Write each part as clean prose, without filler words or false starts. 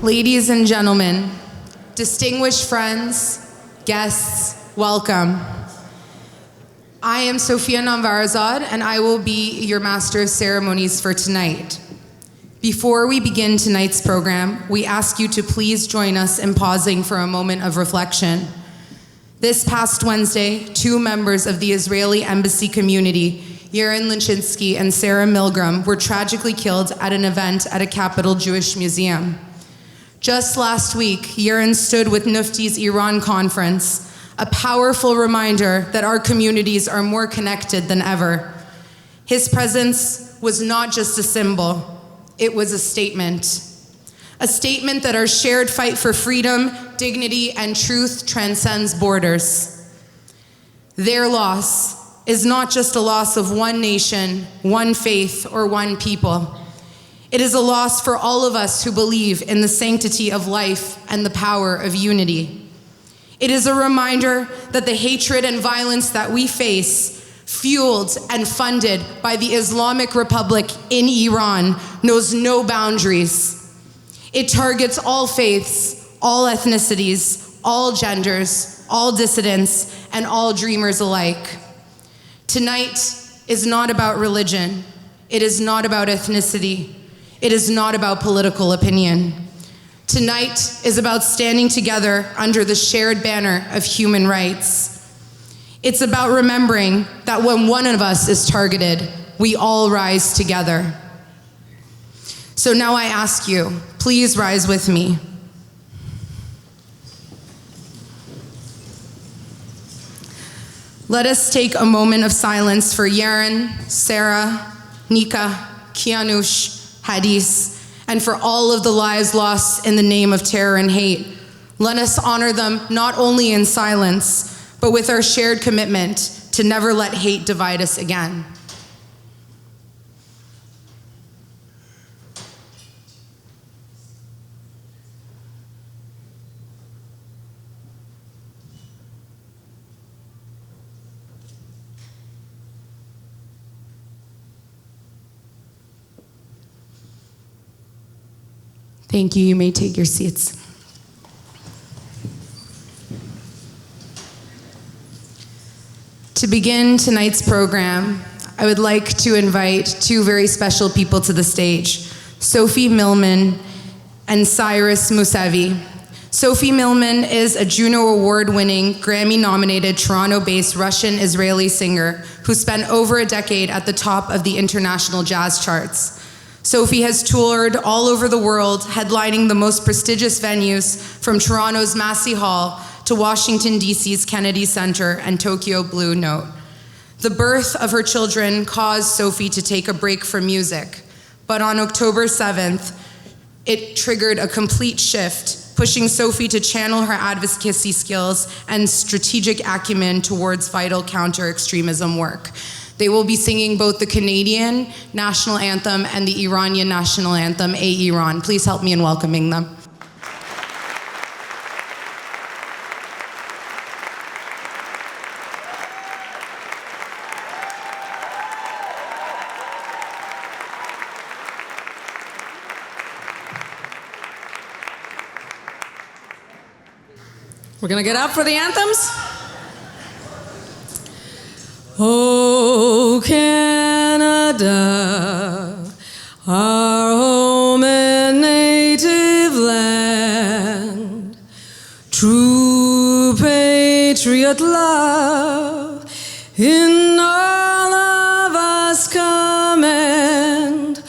Ladies and gentlemen, distinguished friends, guests, welcome. I am Sofia Namvarazad, and I will be your Master of Ceremonies for tonight. Before we begin tonight's program, we ask you to please join us in pausing for a moment of reflection. This past Wednesday, 2 members of the Israeli embassy community, Yaron Lichinsky and Sarah Milgram, were tragically killed at an event at a Capital Jewish museum. Just last week, Yaron stood with Nufti's Iran conference, a powerful reminder that our communities are more connected than ever. His presence was not just a symbol, it was a statement. A statement that our shared fight for freedom, dignity, and truth transcends borders. Their loss is not just a loss of one nation, one faith, or one people. It is a loss for all of us who believe in the sanctity of life and the power of unity. It is a reminder that the hatred and violence that we face, fueled and funded by the Islamic Republic in Iran, knows no boundaries. It targets all faiths, all ethnicities, all genders, all dissidents, and all dreamers alike. Tonight is not about religion. It is not about ethnicity. It is not about political opinion. Tonight is about standing together under the shared banner of human rights. It's about remembering that when one of us is targeted, we all rise together. So now I ask you, please rise with me. Let us take a moment of silence for Yaron, Sarah, Nika, Kianush, Hadis, and for all of the lives lost in the name of terror and hate. Let us honor them not only in silence, but with our shared commitment to never let hate divide us again. Thank you. You may take your seats. To begin tonight's program, I would like to invite 2 very special people to the stage, Sophie Millman and Cyrus Musavi. Sophie Millman is a Juno Award-winning, Grammy-nominated, Toronto-based Russian-Israeli singer who spent over a decade at the top of the international jazz charts. Sophie has toured all over the world, headlining the most prestigious venues from Toronto's Massey Hall to Washington, D.C.'s Kennedy Center and Tokyo Blue Note. The birth of her children caused Sophie to take a break from music, but on October 7th, it triggered a complete shift, pushing Sophie to channel her advocacy skills and strategic acumen towards vital counter-extremism work. They will be singing both the Canadian national anthem and the Iranian national anthem, A Iran. Please help me in welcoming them. We're gonna get up for the anthems? Oh, Canada, our home and native land, true patriot love in all of us command.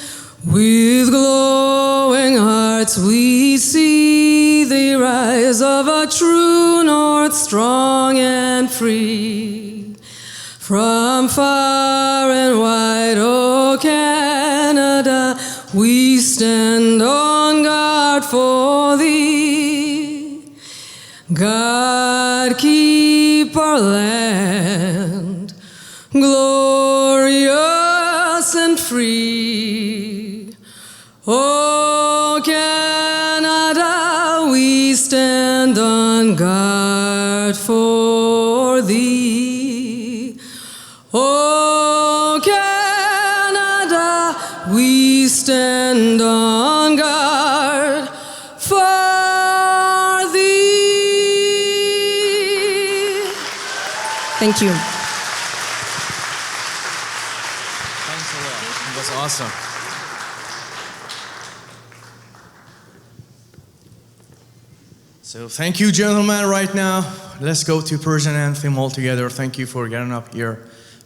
With glowing hearts we see the rise of a true north, strong and free. From far and wide, oh Canada, we stand on guard for thee. God keep our land glorious and free. Oh Canada, we stand on guard for thee. Oh, Canada, we stand on guard for Thank you. Thanks a lot. It was awesome. So thank you, gentlemen, right now. Let's go to Persian anthem all together. Thank you for getting up here.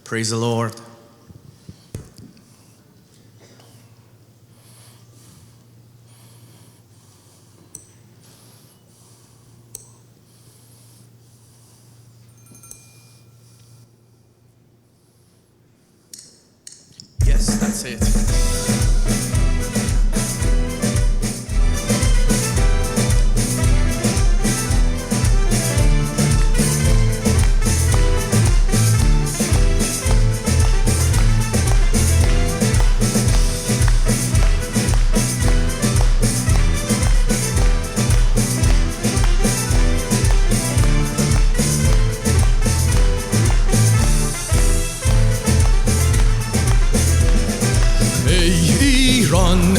Praise the Lord. Yes, that's it.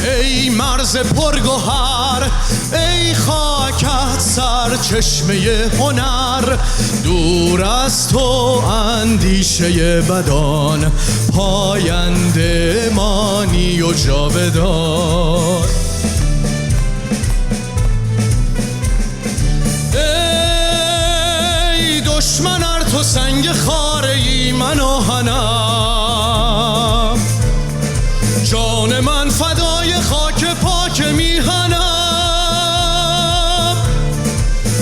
ای مرز پرگوهر، ای خاکت سرچشمه هنر، دور از تو اندیشه بدان، پاینده مانی و جاودان. ای دشمن ار تو سنگ خاره ای من آهنم، جان من فدای خاک پاک میهنم.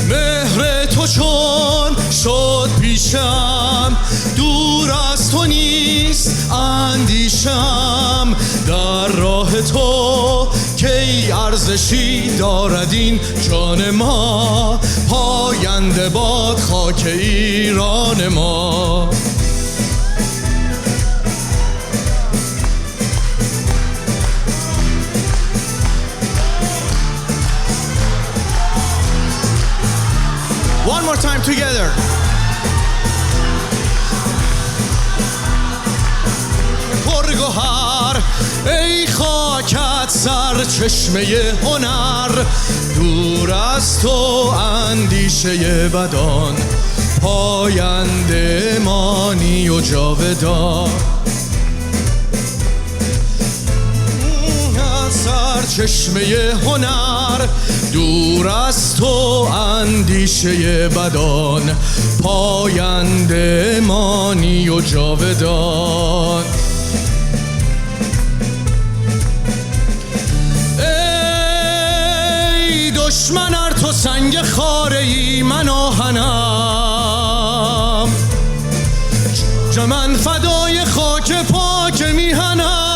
مهر تو چون شد پیشم، دور از تو نیست اندیشم. در راه تو کی ارزشی دارد این جان ما، پاینده باد خاک ایران ما. One more time together. پرگوهر، ای خاکت سرچشمه هنر، دور از تو اندیشه بدان، پاینده مانی و جاودان. سرچشمه هنر، دور از تو اندیشه بدان، پاینده مانی و جاودان. ای دشمن ار تو سنگ خاره ای من آهنم، من فدای خاک پاک میهنم.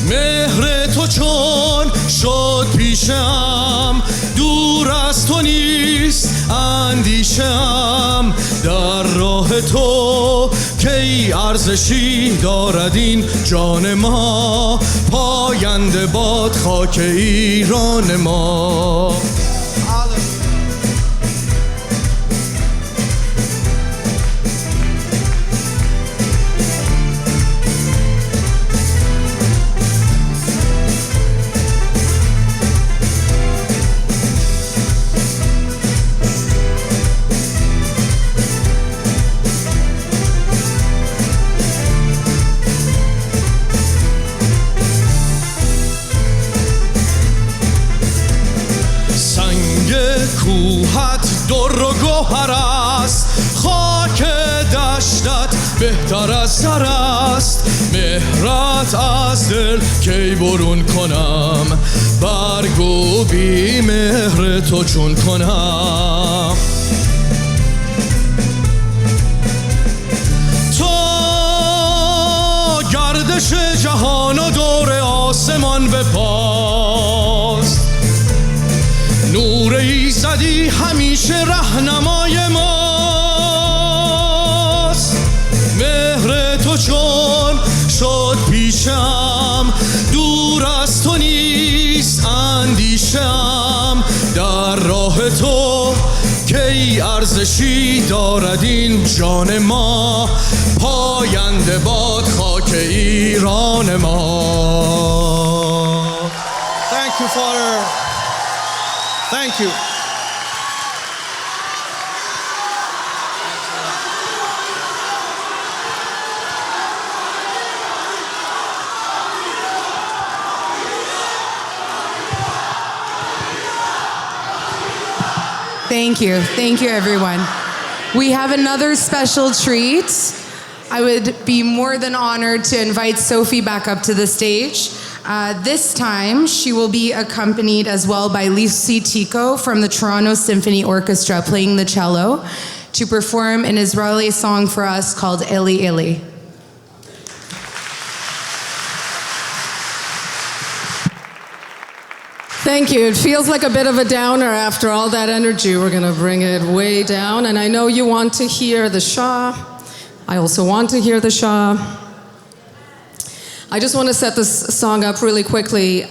مهر تو چون شد پیشم، دور از تو نیست اندیشم. در راه تو کی ارزشی دارد این جان ما، پاینده باد خاک ایران ما. کوهت در و گوهر است، خاک دشتت بهتر از سر است. مهرت از دل کی برون کنم، برگو بی مهر تو چون کنم. تو گردش جهان و دور آسمان بپاست، نور ایزدی همیشه رهنمای ماست. مهر تو چون شد پیشم، دور از تو نیست اندیشم. در راه تو کی ارزشی دارد این جان ما، پاینده باد خاک ایران ما. Thank you, Father. Thank you. Thank you. Thank you, everyone. We have another special treat. I would be more than honored to invite Sophie back up to the stage. This time, she will be accompanied as well by Lucy Tico from the Toronto Symphony Orchestra playing the cello to perform an Israeli song for us called Eli Eli. Thank you. It feels like a bit of a downer after all that energy. We're going to bring it way down. And I know you want to hear the Shah. I also want to hear the Shah. I just want to set this song up really quickly.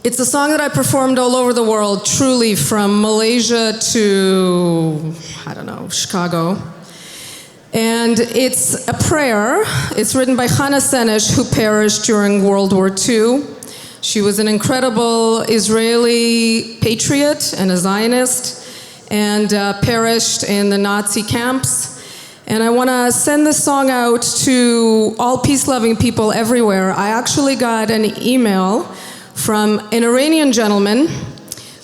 It's a song that I performed all over the world, truly, from Malaysia to, I don't know, Chicago. And it's a prayer. It's written by Highness, who perished during World War II. She was an incredible Israeli patriot and a Zionist, and perished in the Nazi camps. And I want to send this song out to all peace-loving people everywhere. I actually got an email from an Iranian gentleman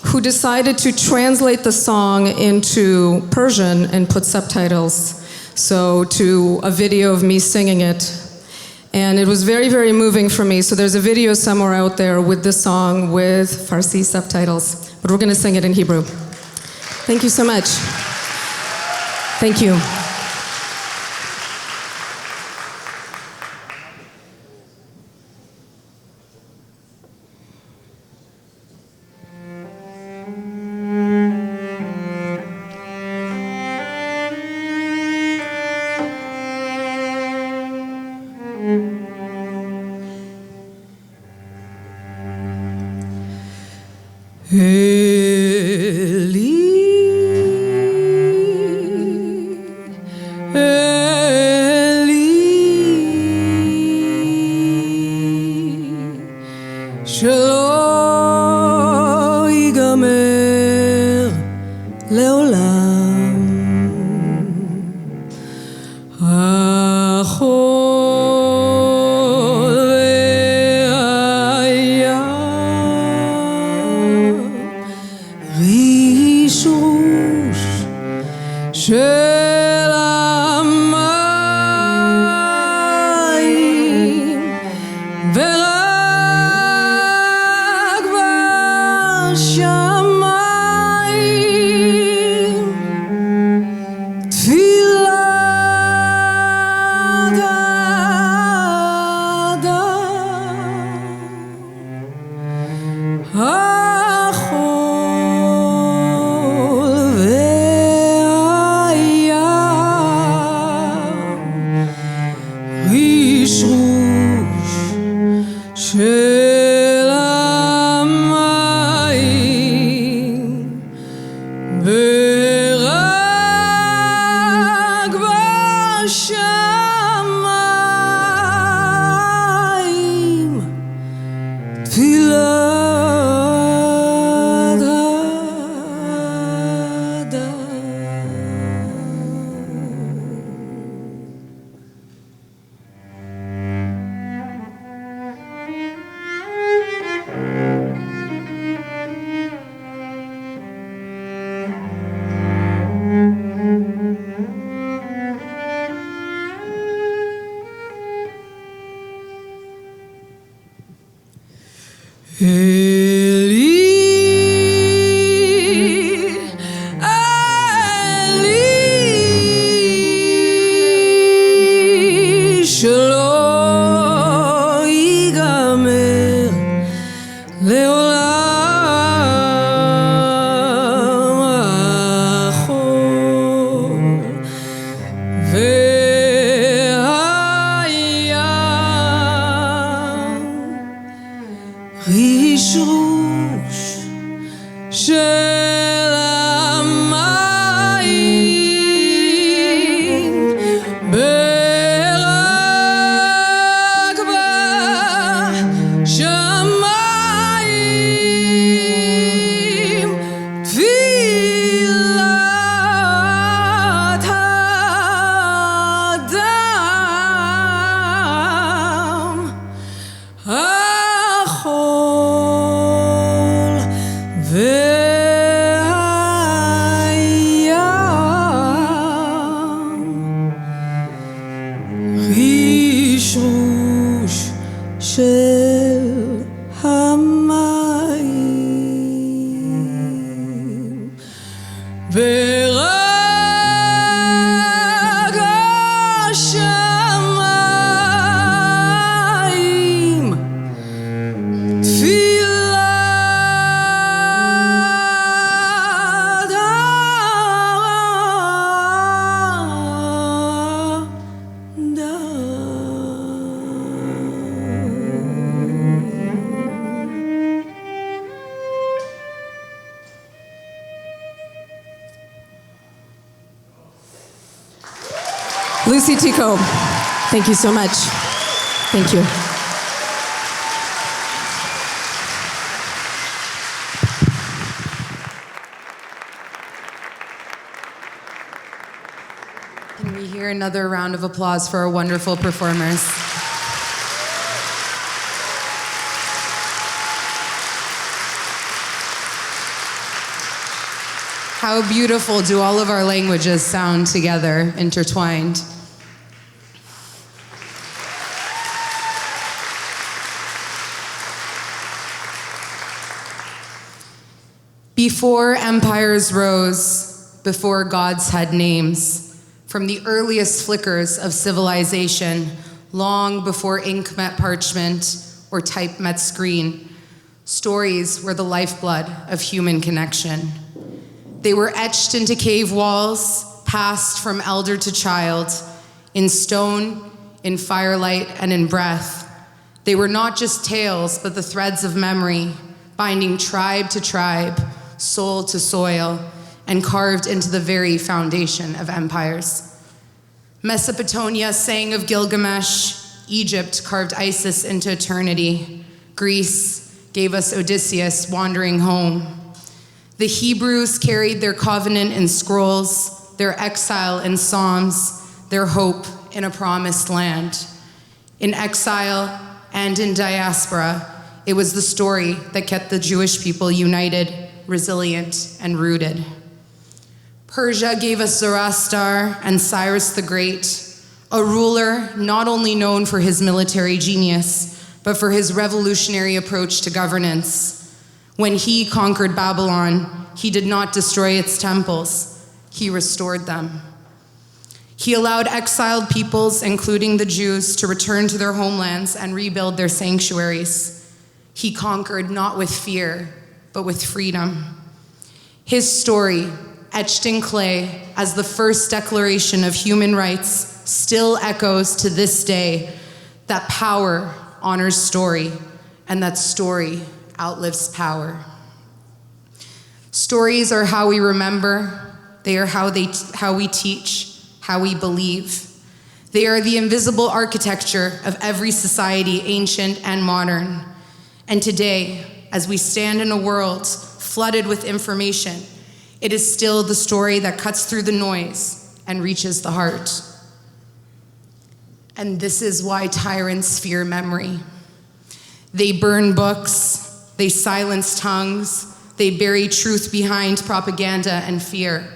who decided to translate the song into Persian and put subtitles, so to a video of me singing it. And it was very, very moving for me. So there's a video somewhere out there with the song with Farsi subtitles. But we're going to sing it in Hebrew. Thank you so much. Thank you. שלא ייגמר לעולם החול והים רישרוש של המים ורק בשמיים תפילת האדם החול והים רישרוש של המים ורק בשמיים תפילת אלי שלא ייגמר לעולם החול והים רישרוש של המים ורק בשמיים תפילת האדם החול והים רישרוש של המים ורק בשמיים תפילת האדם החול והים רישרוש של Lucy Tico, thank you so much. Thank you. Can we hear another round of applause for our wonderful performers? How beautiful do all of our languages sound together, intertwined? Before empires rose, before gods had names, from the earliest flickers of civilization, long before ink met parchment or type met screen, stories were the lifeblood of human connection. They were etched into cave walls, passed from elder to child, in stone, in firelight, and in breath. They were not just tales, but the threads of memory, binding tribe to tribe, soul to soil, and carved into the very foundation of empires. Mesopotamia sang of Gilgamesh, Egypt carved Isis into eternity, Greece gave us Odysseus wandering home. The Hebrews carried their covenant in scrolls, their exile in psalms, their hope in a promised land. In exile and in diaspora, it was the story that kept the Jewish people united, resilient, and rooted. Persia gave us Zoroaster and Cyrus the Great, a ruler not only known for his military genius, but for his revolutionary approach to governance. When he conquered Babylon, he did not destroy its temples, he restored them. He allowed exiled peoples, including the Jews, to return to their homelands and rebuild their sanctuaries. He conquered not with fear, but with freedom. His story, etched in clay as the first declaration of human rights, still echoes to this day that power honors story, and that story outlives power. Stories are how we remember, they are how we teach, how we believe. They are the invisible architecture of every society, ancient and modern. And today, as we stand in a world flooded with information, it is still the story that cuts through the noise and reaches the heart. And this is why tyrants fear memory. They burn books, they silence tongues, they bury truth behind propaganda and fear.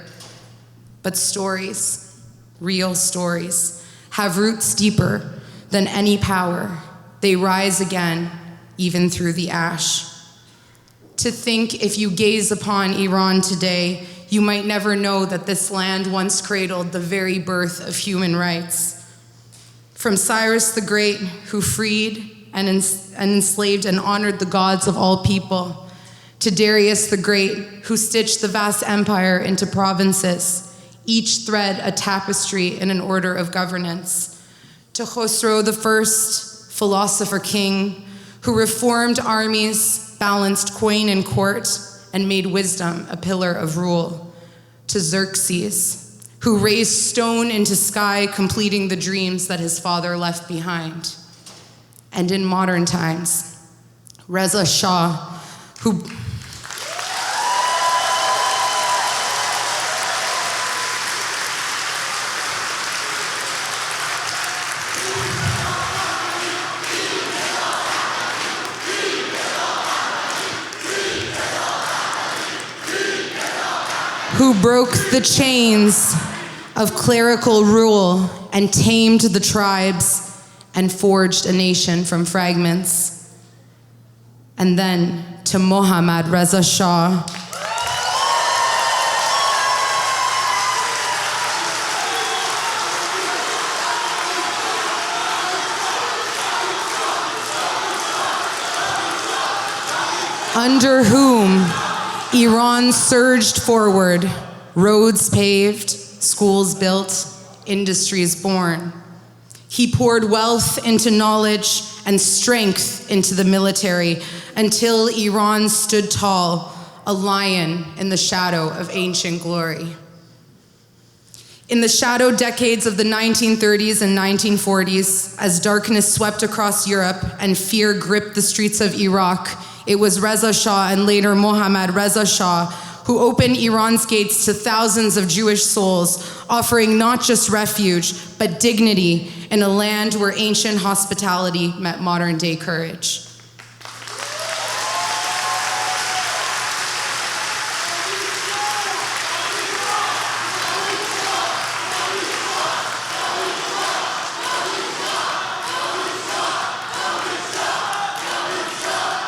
But stories, real stories, have roots deeper than any power. They rise again, even through the ash. To think if you gaze upon Iran today, you might never know that this land once cradled the very birth of human rights. From Cyrus the Great, who freed and enslaved and honored the gods of all people, to Darius the Great, who stitched the vast empire into provinces, each thread a tapestry in an order of governance, to Khosrow the First, philosopher king, who reformed armies, balanced coin and court, and made wisdom a pillar of rule, to Xerxes, who raised stone into sky, completing the dreams that his father left behind. And in modern times, Reza Shah, who broke the chains of clerical rule and tamed the tribes and forged a nation from fragments. And then to Mohammad Reza Shah, under whom Iran surged forward, roads paved, schools built, industries born. He poured wealth into knowledge and strength into the military until Iran stood tall, a lion in the shadow of ancient glory. In the shadow decades of the 1930s and 1940s, as darkness swept across Europe and fear gripped the streets of Iraq, it was Reza Shah and later Mohammad Reza Shah who opened Iran's gates to thousands of Jewish souls, offering not just refuge, but dignity in a land where ancient hospitality met modern-day courage.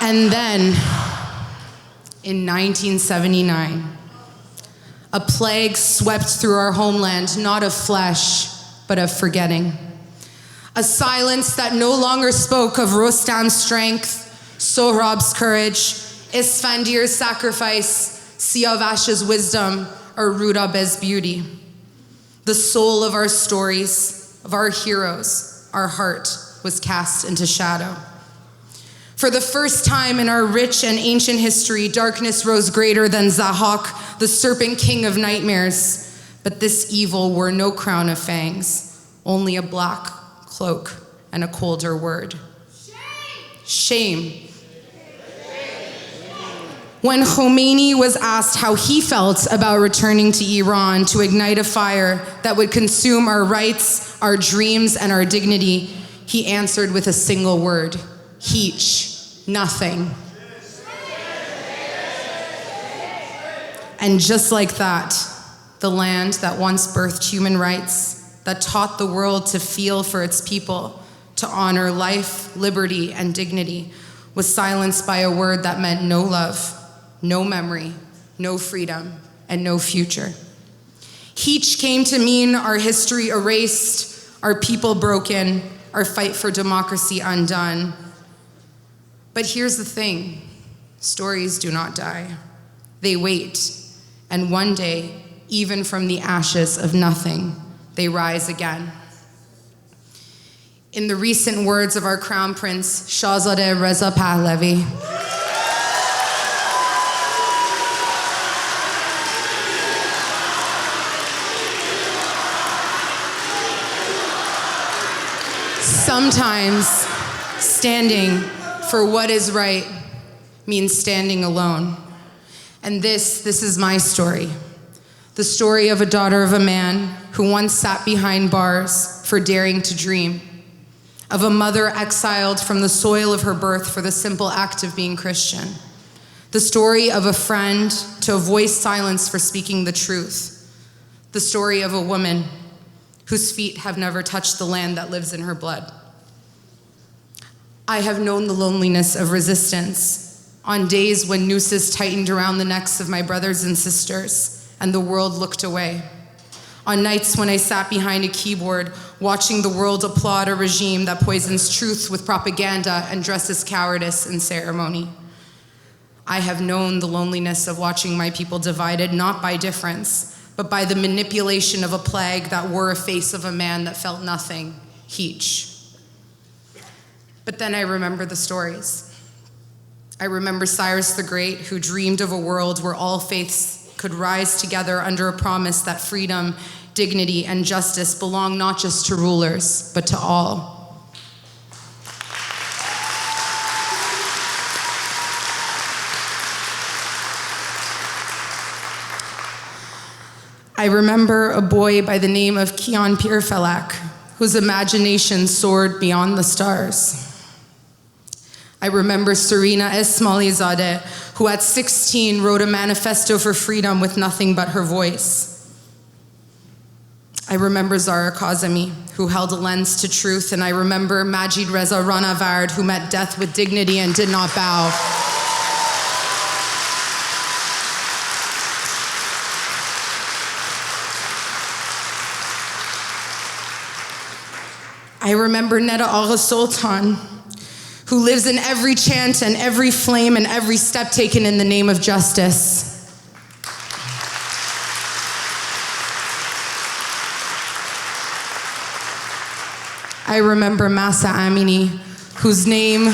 And then, in 1979, a plague swept through our homeland, not of flesh, but of forgetting. A silence that no longer spoke of Rustam's strength, Sohrab's courage, Isfandir's sacrifice, Siavash's wisdom, or Rudabeh's beauty. The soul of our stories, of our heroes, our heart, was cast into shadow. For the first time in our rich and ancient history, darkness rose greater than Zahak, the serpent king of nightmares. But this evil wore no crown of fangs, only a black cloak and a colder word. Shame. When Khomeini was asked how he felt about returning to Iran to ignite a fire that would consume our rights, our dreams, and our dignity, he answered with a single word: Heech. Nothing. And just like that, the land that once birthed human rights, that taught the world to feel for its people, to honor life, liberty, and dignity, was silenced by a word that meant no love, no memory, no freedom, and no future. Heech came to mean our history erased, our people broken, our fight for democracy undone. But here's the thing, stories do not die. They wait, and one day, even from the ashes of nothing, they rise again. In the recent words of our Crown Prince, Shahzadeh Reza Pahlavi, sometimes standing for what is right means standing alone. And this is my story. The story of a daughter of a man who once sat behind bars for daring to dream. Of a mother exiled from the soil of her birth for the simple act of being Christian. The story of a friend to avoid silence for speaking the truth. The story of a woman whose feet have never touched the land that lives in her blood. I have known the loneliness of resistance on days when nooses tightened around the necks of my brothers and sisters and the world looked away. On nights when I sat behind a keyboard watching the world applaud a regime that poisons truth with propaganda and dresses cowardice in ceremony. I have known the loneliness of watching my people divided not by difference, but by the manipulation of a plague that wore a face of a man that felt nothing, Heech. But then I remember the stories. I remember Cyrus the Great, who dreamed of a world where all faiths could rise together under a promise that freedom, dignity, and justice belong not just to rulers, but to all. I remember a boy by the name of Kian Pirfalak, whose imagination soared beyond the stars. I remember Serena Esmailzadeh, who at 16 wrote a manifesto for freedom with nothing but her voice. I remember Zara Kazemi, who held a lens to truth, and I remember Majid Reza Ranavard, who met death with dignity and did not bow. I remember Neda Agha Sultan, who lives in every chant and every flame and every step taken in the name of justice. I remember Masa Amini, whose name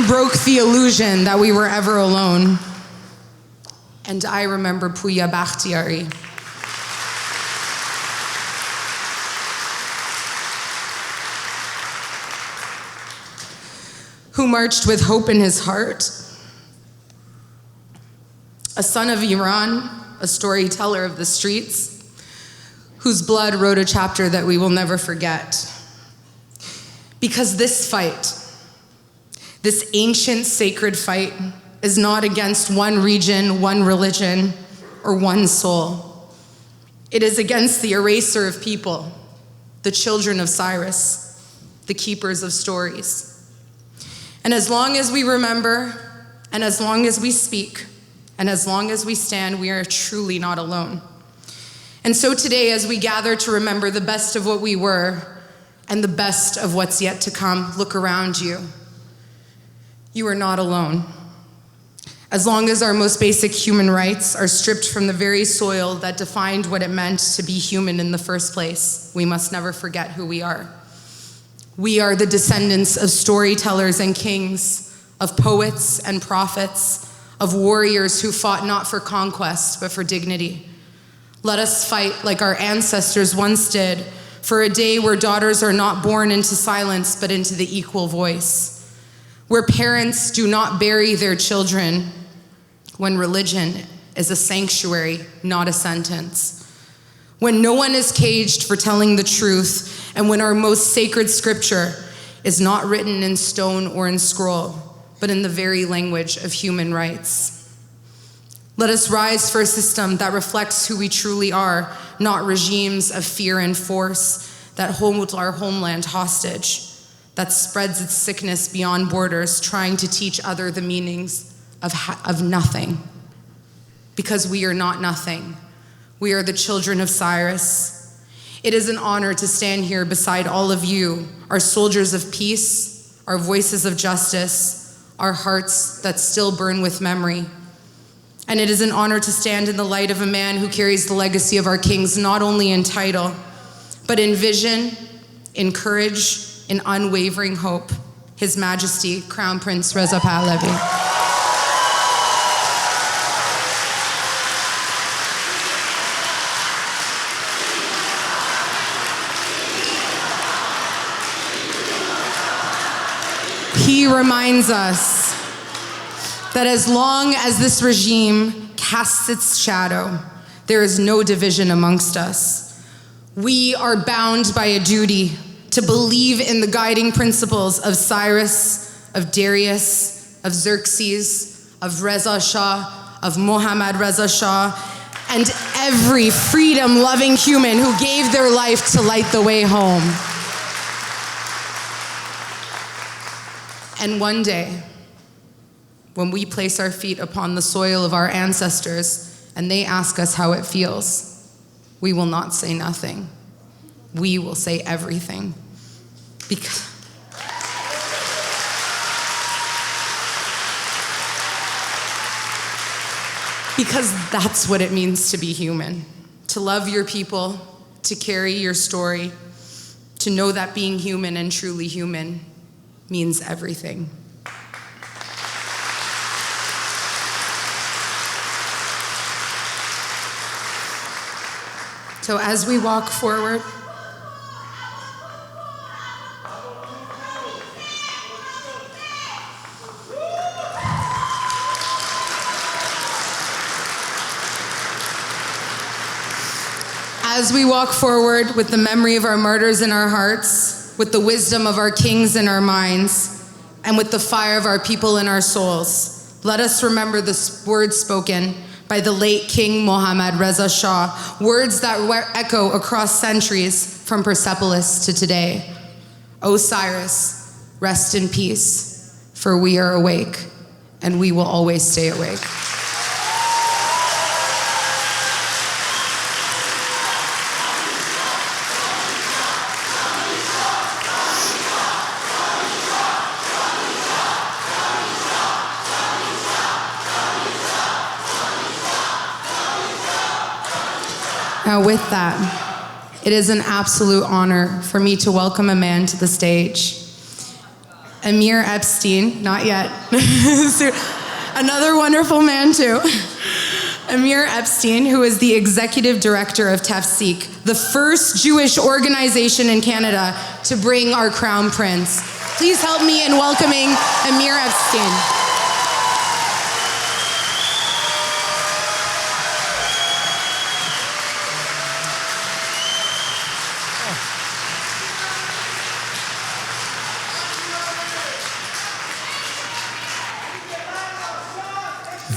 broke the illusion that we were ever alone. And I remember Puya Bakhtiari. Who marched with hope in his heart. A son of Iran, a storyteller of the streets, whose blood wrote a chapter that we will never forget. Because this fight, this ancient sacred fight, is not against one region, one religion, or one soul. It is against the eraser of people, the children of Cyrus, the keepers of stories. And as long as we remember, and as long as we speak, and as long as we stand, we are truly not alone. And so today, as we gather to remember the best of what we were and the best of what's yet to come, look around you. You are not alone. As long as our most basic human rights are stripped from the very soil that defined what it meant to be human in the first place, we must never forget who we are. We are the descendants of storytellers and kings, of poets and prophets, of warriors who fought not for conquest, but for dignity. Let us fight like our ancestors once did, for a day where daughters are not born into silence, but into the equal voice, where parents do not bury their children, when religion is a sanctuary, not a sentence, when no one is caged for telling the truth, and when our most sacred scripture is not written in stone or in scroll, but in the very language of human rights. Let us rise for a system that reflects who we truly are, not regimes of fear and force that hold our homeland hostage, that spreads its sickness beyond borders, trying to teach others the meanings of nothing. Because we are not nothing. We are the children of Cyrus. It is an honor to stand here beside all of you, our soldiers of peace, our voices of justice, our hearts that still burn with memory. And it is an honor to stand in the light of a man who carries the legacy of our kings, not only in title, but in vision, in courage, in unwavering hope, His Majesty, Crown Prince Reza Pahlavi. He reminds us that as long as this regime casts its shadow, there is no division amongst us. We are bound by a duty to believe in the guiding principles of Cyrus, of Darius, of Xerxes, of Reza Shah, of Mohammad Reza Shah, and every freedom-loving human who gave their life to light the way home. And one day, when we place our feet upon the soil of our ancestors and they ask us how it feels, we will not say nothing. We will say everything. Because that's what it means to be human. To love your people, to carry your story, to know that being human and truly human means everything. So as we walk forward, with the memory of our martyrs in our hearts, with the wisdom of our kings in our minds, and with the fire of our people in our souls, let us remember the words spoken by the late King Mohammad Reza Shah, words that echo across centuries from Persepolis to today. O Cyrus, rest in peace, for we are awake, and we will always stay awake. Now with that, it is an absolute honor for me to welcome a man to the stage. Amir Epstein, not yet. Another wonderful man too. Amir Epstein, who is the executive director of Tafsik, the first Jewish organization in Canada to bring our crown prince. Please help me in welcoming Amir Epstein.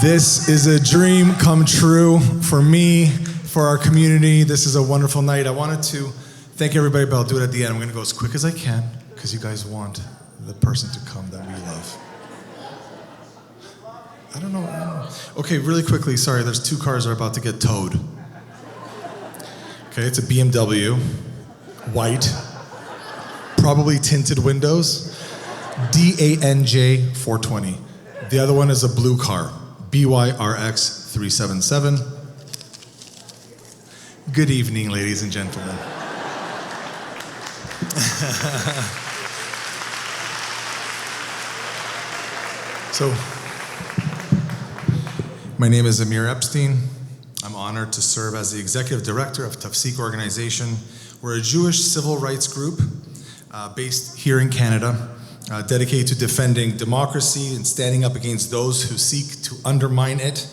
This is a dream come true for me, for our community. This is a wonderful night. I wanted to thank everybody, but I'll do it at the end. I'm going to go as quick as I can because you guys want the person to come that we love. I don't know. Okay, really quickly. Sorry, there's 2 cars that are about to get towed. Okay, it's a BMW, white, probably tinted windows, DANJ 420. The other one is a blue car. BYRX 377. Good evening, ladies and gentlemen. So, my name is Amir Epstein. I'm honored to serve as the executive director of Tafsik Organization. We're a Jewish civil rights group based here in Canada. Dedicated to defending democracy and standing up against those who seek to undermine it,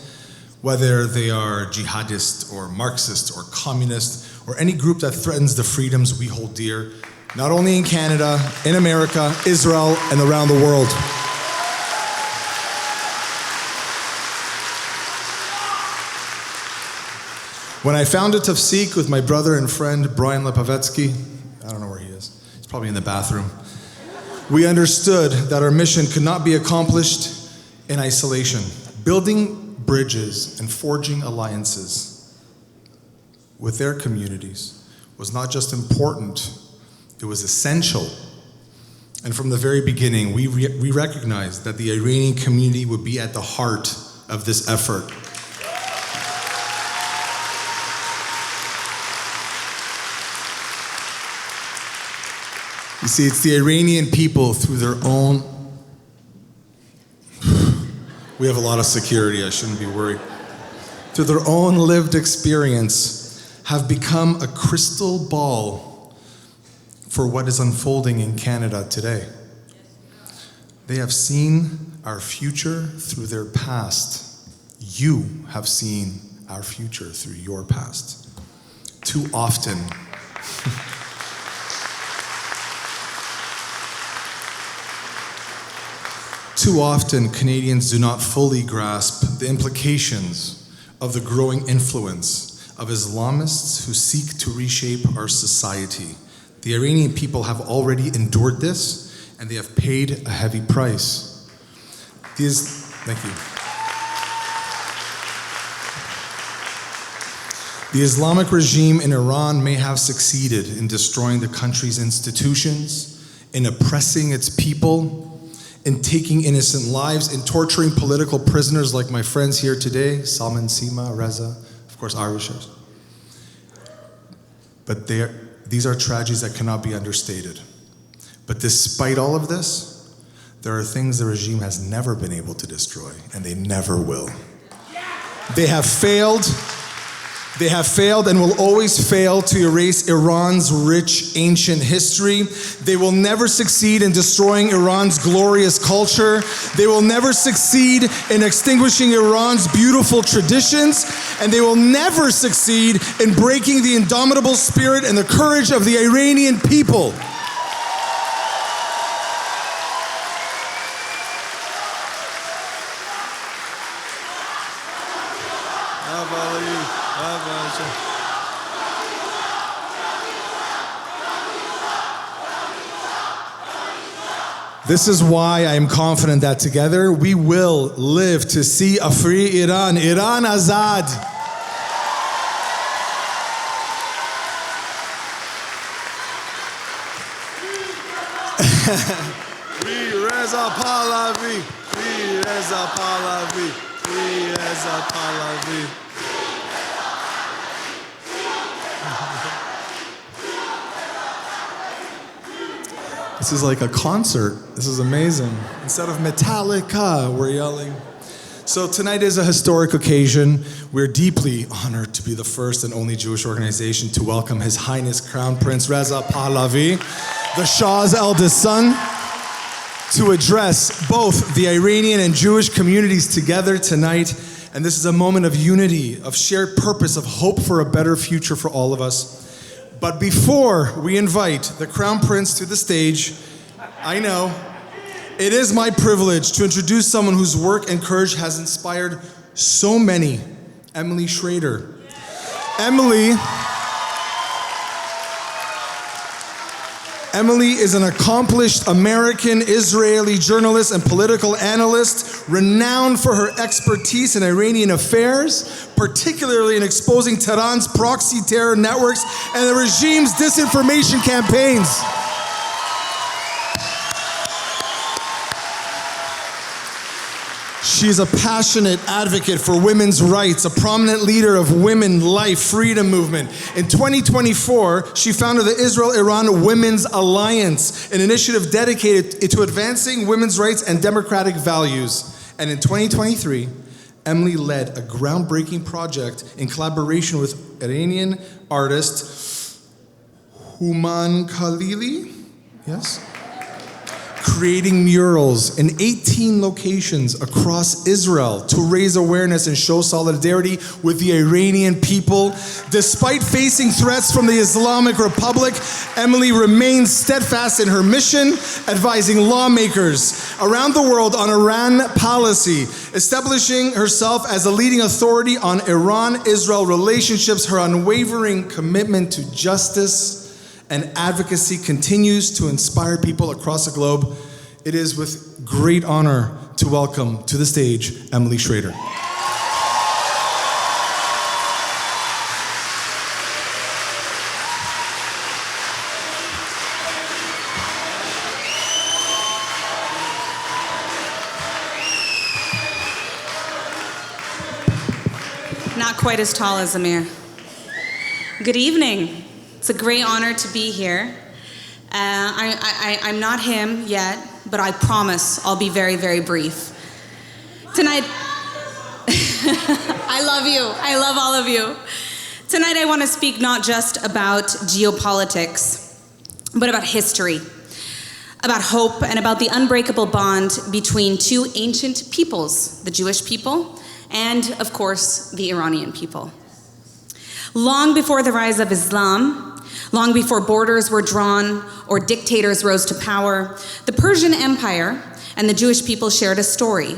whether they are jihadist or Marxist or communist or any group that threatens the freedoms we hold dear, not only in Canada, in America, Israel, and around the world. When I founded Tafsik with my brother and friend Brian Lepavetsky, I don't know where he is, he's probably in the bathroom. We understood that our mission could not be accomplished in isolation. Building bridges and forging alliances with their communities was not just important, it was essential. And from the very beginning, we recognized that the Iranian community would be at the heart of this effort. You see, it's the Iranian people through their own... We have a lot of security, I shouldn't be worried. Through their own lived experience, have become a crystal ball for what is unfolding in Canada today. They have seen our future through their past. You have seen our future through your past. Too often, Too often, Canadians do not fully grasp the implications of the growing influence of Islamists who seek to reshape our society. The Iranian people have already endured this, and they have paid a heavy price. Thank you. The Islamic regime in Iran may have succeeded in destroying the country's institutions, in oppressing its people, in taking innocent lives, in torturing political prisoners like my friends here today, Salman, Sima, Reza, of course, Irishers. But these are tragedies that cannot be understated. But despite all of this, there are things the regime has never been able to destroy, and they never will. They have failed and will always fail to erase Iran's rich ancient history. They will never succeed in destroying Iran's glorious culture. They will never succeed in extinguishing Iran's beautiful traditions. And they will never succeed in breaking the indomitable spirit and the courage of the Iranian people. This is why I am confident that together we will live to see a free Iran, Iran Azad. Free Reza Pahlavi, free Reza Pahlavi, free Reza Pahlavi. This is like a concert. This is amazing. Instead of Metallica, we're yelling. So tonight is a historic occasion. We're deeply honored to be the first and only Jewish organization to welcome His Highness Crown Prince Reza Pahlavi, the Shah's eldest son, to address both the Iranian and Jewish communities together tonight. And this is a moment of unity, of shared purpose, of hope for a better future for all of us. But before we invite the Crown Prince to the stage, I know it is my privilege to introduce someone whose work and courage has inspired so many, Emily Schrader. Emily is an accomplished American-Israeli journalist and political analyst, renowned for her expertise in Iranian affairs, particularly in exposing Tehran's proxy terror networks and the regime's disinformation campaigns. She is a passionate advocate for women's rights, a prominent leader of women life freedom movement. In 2024, she founded the Israel-Iran Women's Alliance, an initiative dedicated to advancing women's rights and democratic values. And in 2023, Emily led a groundbreaking project in collaboration with Iranian artist Human Khalili, yes? Creating murals in 18 locations across Israel to raise awareness and show solidarity with the Iranian people. Despite facing threats from the Islamic Republic, Emily remains steadfast in her mission, advising lawmakers around the world on Iran policy, establishing herself as a leading authority on Iran-Israel relationships. Her unwavering commitment to justice and advocacy continues to inspire people across the globe. It is with great honor to welcome to the stage Emily Schrader. Not quite as tall as Amir. Good evening. It's a great honor to be here. I'm not him yet, but I promise I'll be very, very brief. Tonight, I love you. I love all of you. Tonight I want to speak not just about geopolitics, but about history, about hope, and about the unbreakable bond between two ancient peoples, the Jewish people and, of course, the Iranian people. Long before the rise of Islam, long before borders were drawn or dictators rose to power, the Persian Empire and the Jewish people shared a story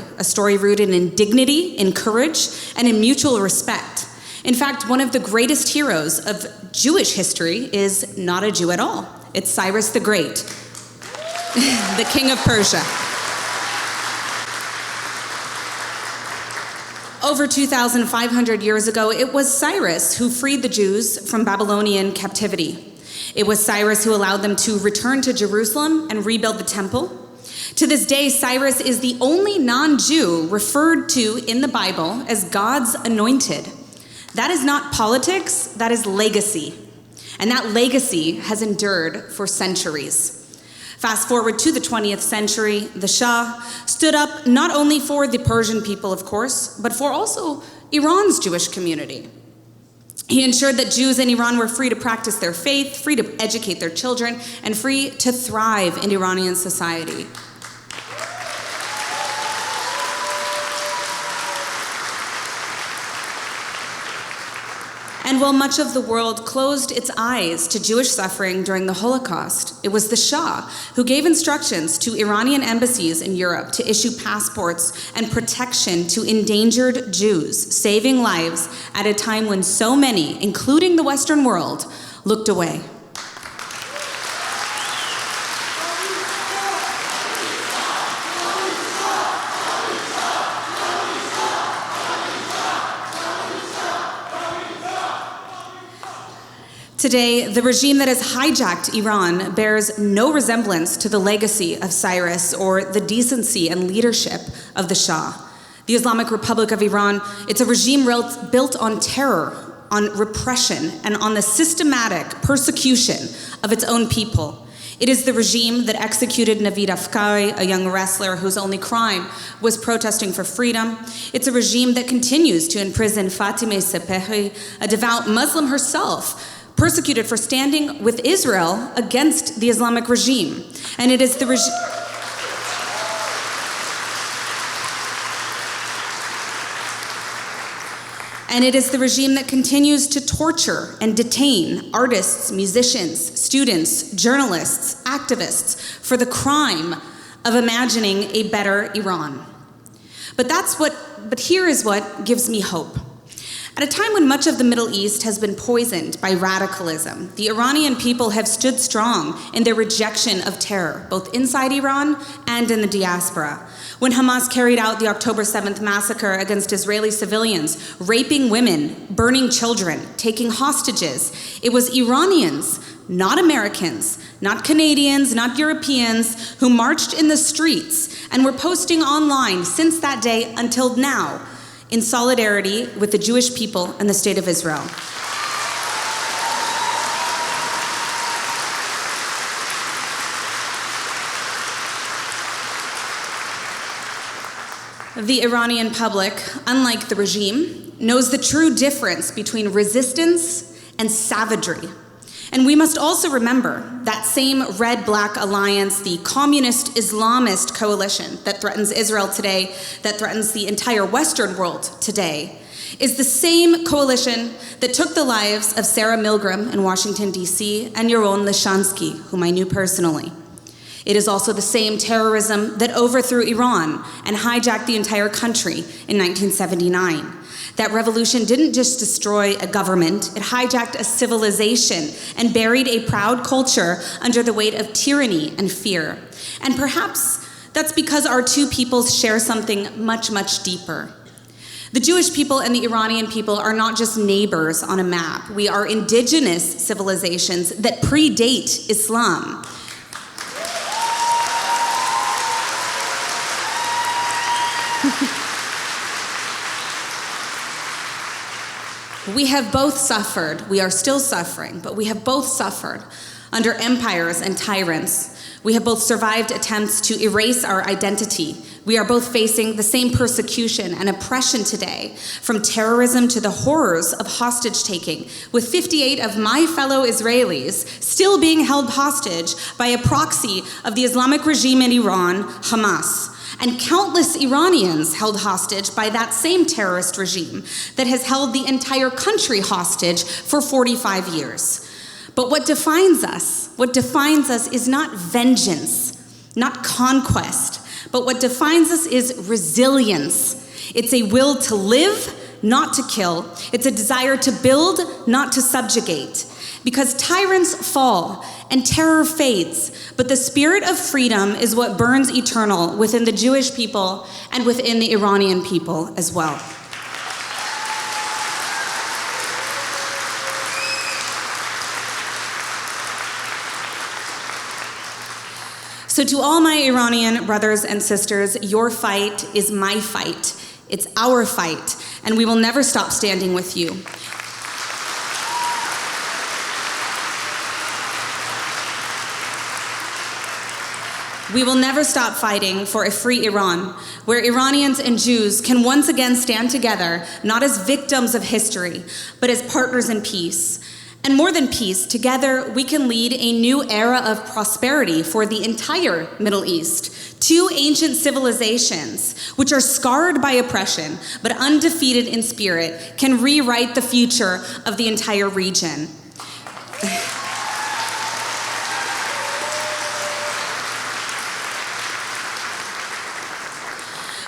rooted in dignity, in courage, and in mutual respect. In fact, one of the greatest heroes of Jewish history is not a Jew at all. It's Cyrus the Great, the king of Persia. Over 2,500 years ago, it was Cyrus who freed the Jews from Babylonian captivity. It was Cyrus who allowed them to return to Jerusalem and rebuild the temple. To this day, Cyrus is the only non-Jew referred to in the Bible as God's anointed. That is not politics, that is legacy. And that legacy has endured for centuries. Fast forward to the 20th century, the Shah stood up not only for the Persian people, of course, but for also Iran's Jewish community. He ensured that Jews in Iran were free to practice their faith, free to educate their children, and free to thrive in Iranian society. And while much of the world closed its eyes to Jewish suffering during the Holocaust, it was the Shah who gave instructions to Iranian embassies in Europe to issue passports and protection to endangered Jews, saving lives at a time when so many, including the Western world, looked away. Today, the regime that has hijacked Iran bears no resemblance to the legacy of Cyrus or the decency and leadership of the Shah. The Islamic Republic of Iran, it's a regime built on terror, on repression, and on the systematic persecution of its own people. It is the regime that executed Navid Afkari, a young wrestler whose only crime was protesting for freedom. It's a regime that continues to imprison Fatemeh Sepehi, a devout Muslim herself, persecuted for standing with Israel against the Islamic regime. And it is the regime... And it is the regime that continues to torture and detain artists, musicians, students, journalists, activists for the crime of imagining a better Iran. But here is what gives me hope. At a time when much of the Middle East has been poisoned by radicalism, the Iranian people have stood strong in their rejection of terror, both inside Iran and in the diaspora. When Hamas carried out the October 7th massacre against Israeli civilians, raping women, burning children, taking hostages, it was Iranians, not Americans, not Canadians, not Europeans, who marched in the streets and were posting online since that day until now, in solidarity with the Jewish people and the State of Israel. The Iranian public, unlike the regime, knows the true difference between resistance and savagery. And we must also remember that same red-black alliance, the communist Islamist coalition that threatens Israel today, that threatens the entire Western world today, is the same coalition that took the lives of Sarah Milgram in Washington, D.C., and Yaron Lishansky, whom I knew personally. It is also the same terrorism that overthrew Iran and hijacked the entire country in 1979. That revolution didn't just destroy a government, it hijacked a civilization and buried a proud culture under the weight of tyranny and fear. And perhaps that's because our two peoples share something much, much deeper. The Jewish people and the Iranian people are not just neighbors on a map. We are indigenous civilizations that predate Islam. We have both suffered, we are still suffering, but we have both suffered under empires and tyrants. We have both survived attempts to erase our identity. We are both facing the same persecution and oppression today, from terrorism to the horrors of hostage taking, with 58 of my fellow Israelis still being held hostage by a proxy of the Islamic regime in Iran, Hamas. And countless Iranians held hostage by that same terrorist regime that has held the entire country hostage for 45 years. But what defines us is not vengeance, not conquest, but what defines us is resilience. It's a will to live, not to kill. It's a desire to build, not to subjugate. Because tyrants fall and terror fades, but the spirit of freedom is what burns eternal within the Jewish people and within the Iranian people as well. So to all my Iranian brothers and sisters, your fight is my fight. It's our fight, and we will never stop standing with you. We will never stop fighting for a free Iran, where Iranians and Jews can once again stand together, not as victims of history, but as partners in peace. And more than peace, together we can lead a new era of prosperity for the entire Middle East. Two ancient civilizations, which are scarred by oppression, but undefeated in spirit, can rewrite the future of the entire region.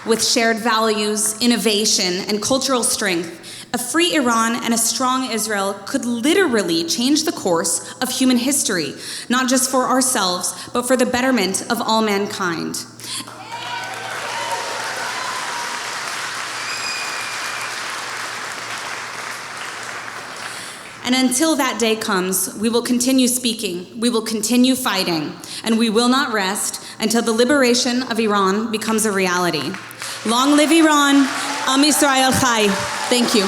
With shared values, innovation, and cultural strength, a free Iran and a strong Israel could literally change the course of human history, not just for ourselves, but for the betterment of all mankind. And until that day comes, we will continue speaking, we will continue fighting, and we will not rest until the liberation of Iran becomes a reality. Long live Iran, Am Yisrael Chai. Thank you.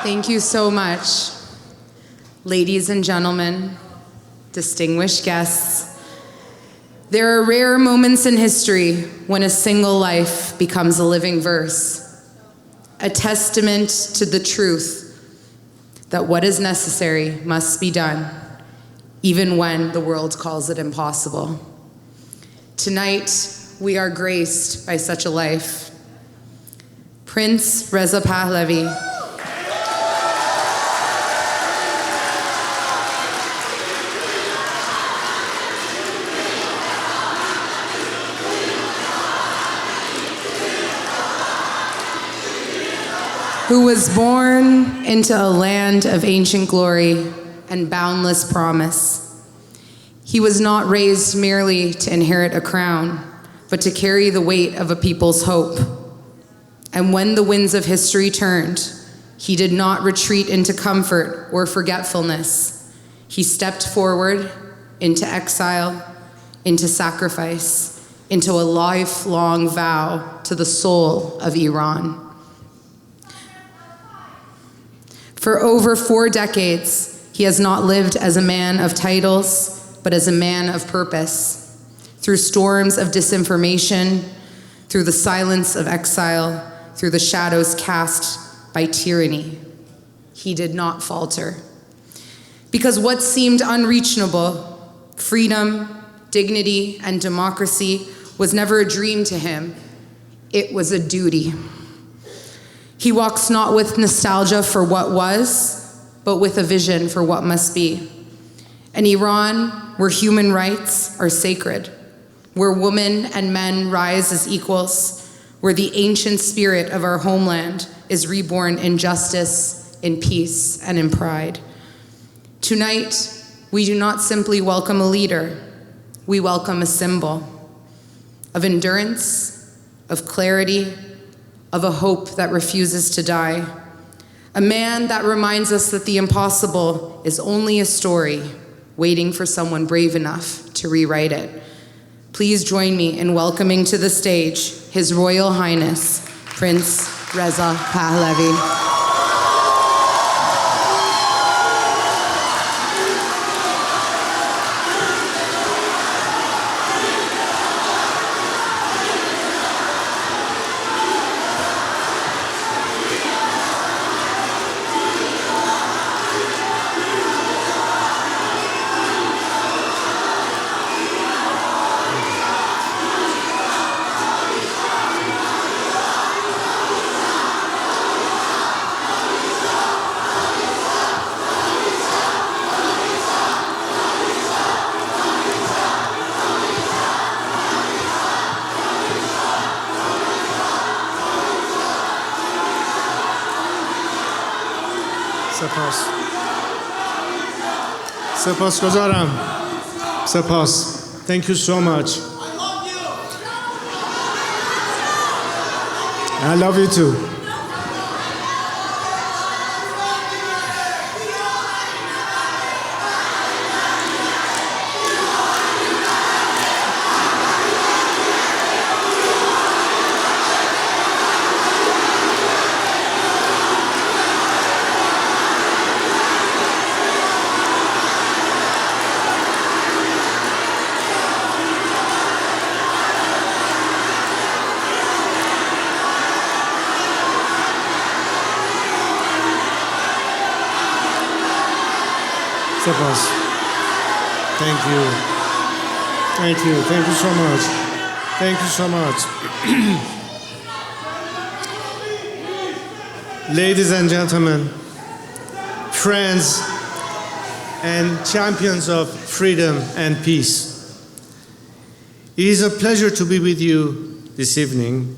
Thank you so much. Ladies and gentlemen, distinguished guests, there are rare moments in history when a single life becomes a living verse, a testament to the truth that what is necessary must be done, even when the world calls it impossible. Tonight, we are graced by such a life. Prince Reza Pahlavi, who was born into a land of ancient glory and boundless promise. He was not raised merely to inherit a crown, but to carry the weight of a people's hope. And when the winds of history turned, he did not retreat into comfort or forgetfulness. He stepped forward into exile, into sacrifice, into a lifelong vow to the soul of Iran. For over 4 decades, he has not lived as a man of titles, but as a man of purpose. Through storms of disinformation, through the silence of exile, through the shadows cast by tyranny, he did not falter. Because what seemed unreachable, freedom, dignity, and democracy, was never a dream to him. It was a duty. He walks not with nostalgia for what was, but with a vision for what must be. An Iran where human rights are sacred, where women and men rise as equals, where the ancient spirit of our homeland is reborn in justice, in peace, and in pride. Tonight, we do not simply welcome a leader, we welcome a symbol of endurance, of clarity, of a hope that refuses to die. A man that reminds us that the impossible is only a story waiting for someone brave enough to rewrite it. Please join me in welcoming to the stage His Royal Highness, Prince Reza Pahlavi. سپاسگزارم. سپاس. Thank you so much. I love you too. Suppose. Thank you. Thank you. Thank you so much. Thank you so much. Ladies and gentlemen, friends and champions of freedom and peace, it is a pleasure to be with you this evening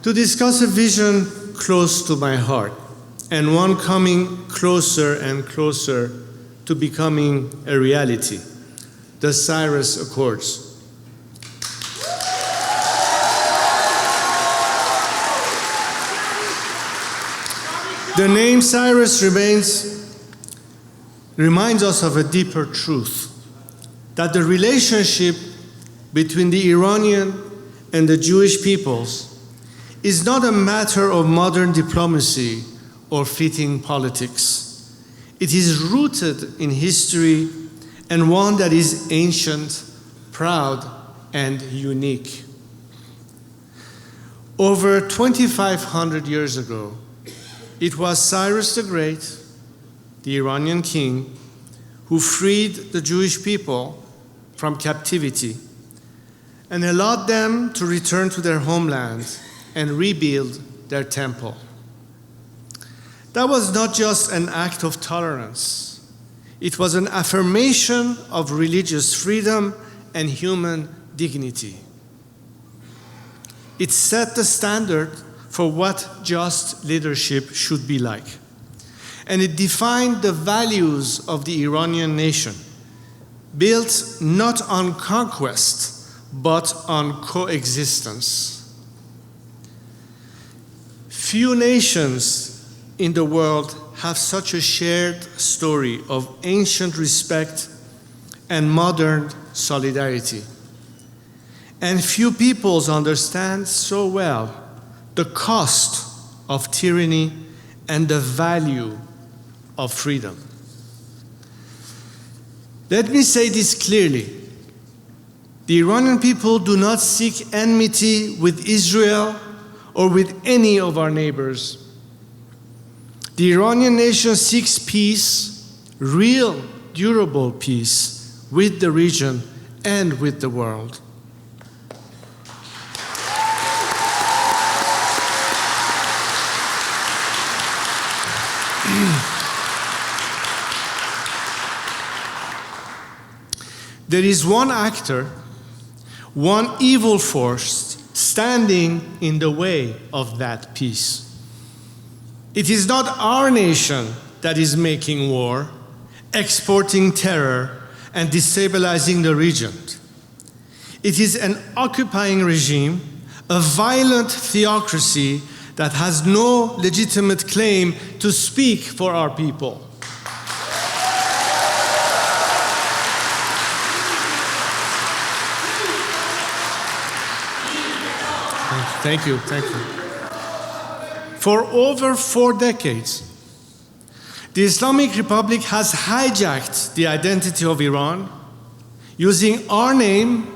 to discuss a vision close to my heart and one coming closer and closer to becoming a reality, the Cyrus Accords. The name Cyrus reminds us of a deeper truth, that the relationship between the Iranian and the Jewish peoples is not a matter of modern diplomacy or fleeting politics. It is rooted in history and one that is ancient, proud, and unique. Over 2,500 years ago, it was Cyrus the Great, the Iranian king, who freed the Jewish people from captivity and allowed them to return to their homeland and rebuild their temple. That was not just an act of tolerance. It was an affirmation of religious freedom and human dignity. It set the standard for what just leadership should be like. And it defined the values of the Iranian nation, built not on conquest, but on coexistence. Few nations in the world have such a shared story of ancient respect and modern solidarity. And few peoples understand so well the cost of tyranny and the value of freedom. Let me say this clearly. The Iranian people do not seek enmity with Israel or with any of our neighbors. The Iranian nation seeks peace, real, durable peace, with the region and with the world. There is one actor, one evil force standing in the way of that peace. It is not our nation that is making war, exporting terror, and destabilizing the region. It is an occupying regime, a violent theocracy that has no legitimate claim to speak for our people. Thank you. For over 4 decades, the Islamic Republic has hijacked the identity of Iran, using our name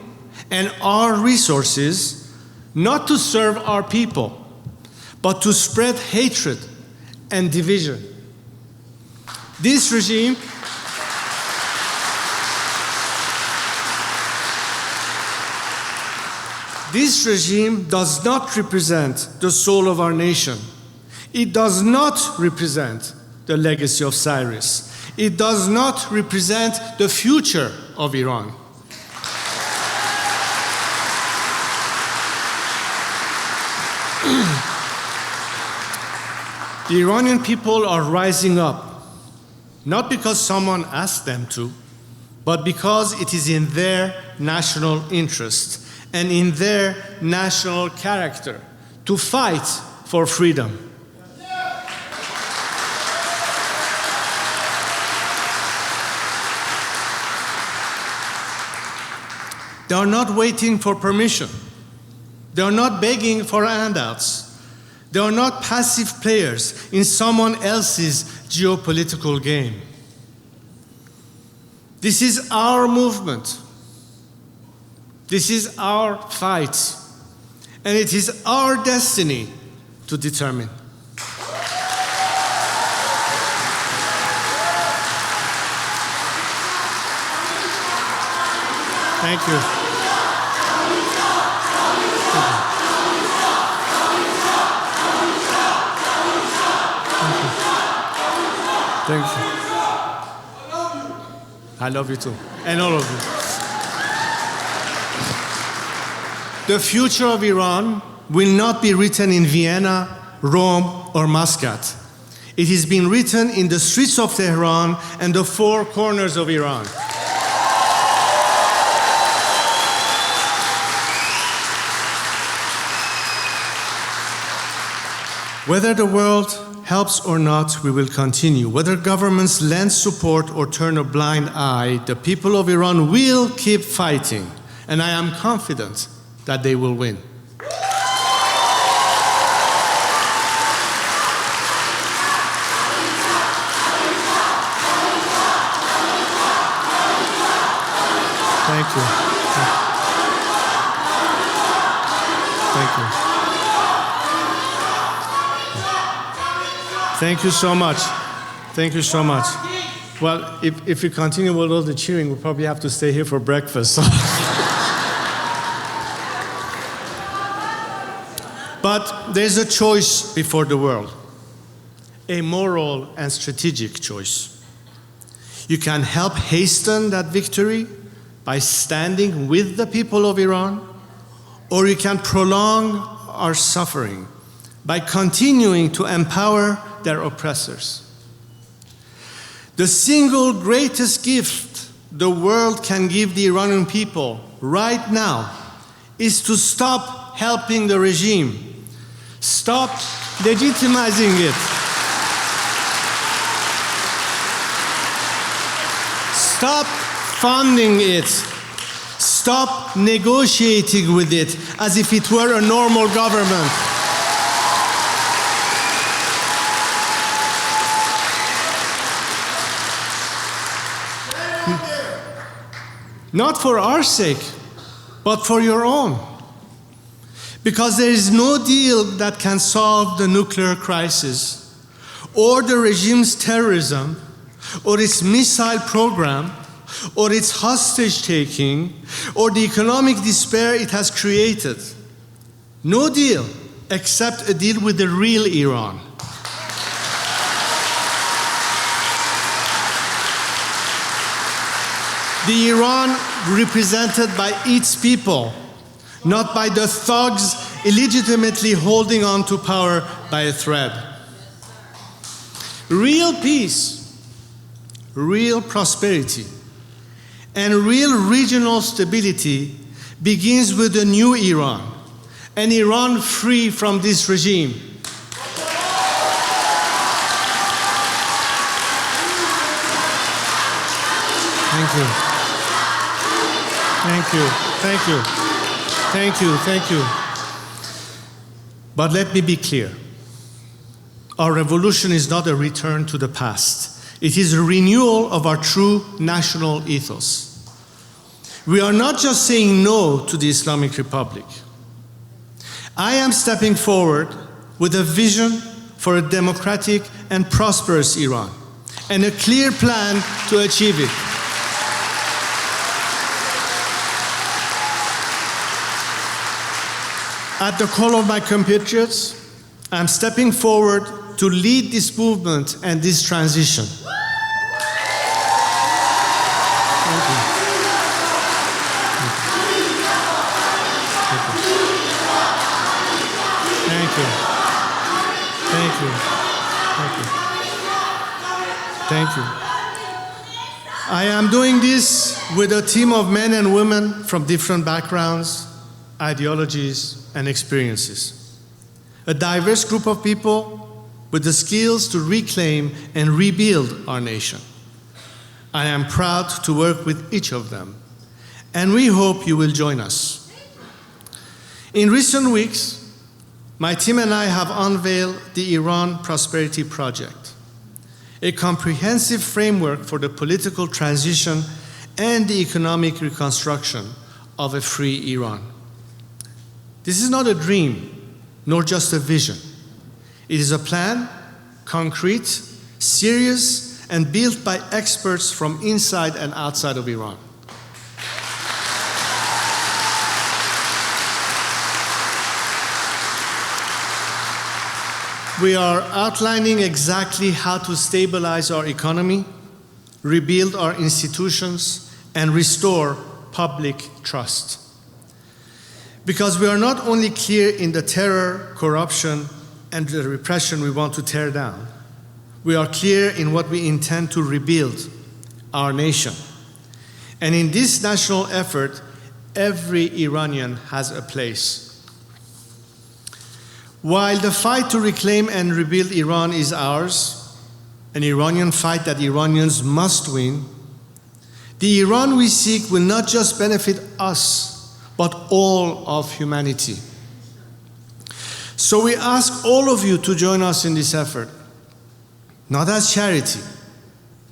and our resources not to serve our people, but to spread hatred and division. This regime does not represent the soul of our nation. It does not represent the legacy of Cyrus. It does not represent the future of Iran. The Iranian people are rising up, not because someone asked them to, but because it is in their national interest and in their national character to fight for freedom. They are not waiting for permission. They are not begging for handouts. They are not passive players in someone else's geopolitical game. This is our movement. This is our fight. And it is our destiny to determine. Thank you. Thank you. I love you too, and all of you. The future of Iran will not be written in Vienna, Rome, or Muscat. It is being written in the streets of Tehran and the 4 corners of Iran. Whether the world helps or not, we will continue. Whether governments lend support or turn a blind eye, the people of Iran will keep fighting, and I am confident that they will win. Thank you. Thank you. Thank you so much. Thank you so much. Well, if we continue with all the cheering, we'll probably have to stay here for breakfast. But there's a choice before the world, a moral and strategic choice. You can help hasten that victory by standing with the people of Iran, or you can prolong our suffering by continuing to empower their oppressors. The single greatest gift the world can give the Iranian people right now is to stop helping the regime. Stop legitimizing it. Stop funding it. Stop negotiating with it as if it were a normal government. Not for our sake, but for your own. Because there is no deal that can solve the nuclear crisis, or the regime's terrorism, or its missile program, or its hostage-taking, or the economic despair it has created. No deal except a deal with the real Iran. The Iran represented by its people, not by the thugs illegitimately holding on to power by a thread. Real peace, real prosperity, and real regional stability begins with a new Iran, an Iran free from this regime. Thank you. Thank you. Thank you. Thank you. Thank you. But let me be clear. Our revolution is not a return to the past. It is a renewal of our true national ethos. We are not just saying no to the Islamic Republic. I am stepping forward with a vision for a democratic and prosperous Iran and a clear plan to achieve it. At the call of my compatriots, I'm stepping forward to lead this movement and this transition. Thank you. Thank you. Thank you. Thank you. Thank you. I am doing this with a team of men and women from different backgrounds, ideologies, and experiences. A diverse group of people with the skills to reclaim and rebuild our nation. I am proud to work with each of them, and we hope you will join us. In recent weeks, my team and I have unveiled the Iran Prosperity Project, a comprehensive framework for the political transition and the economic reconstruction of a free Iran. This is not a dream, nor just a vision. It is a plan, concrete, serious, and built by experts from inside and outside of Iran. We are outlining exactly how to stabilize our economy, rebuild our institutions, and restore public trust. Because we are not only clear in the terror, corruption, and the repression we want to tear down, we are clear in what we intend to rebuild, our nation. And in this national effort, every Iranian has a place. While the fight to reclaim and rebuild Iran is ours, an Iranian fight that Iranians must win, the Iran we seek will not just benefit us, but all of humanity. So we ask all of you to join us in this effort, not as charity,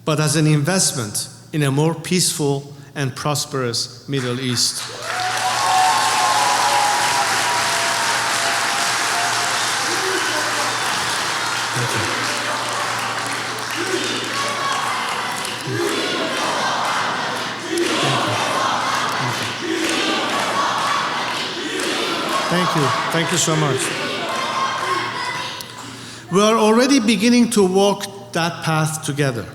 but as an investment in a more peaceful and prosperous Middle East. Thank you. Thank you so much. We are already beginning to walk that path together,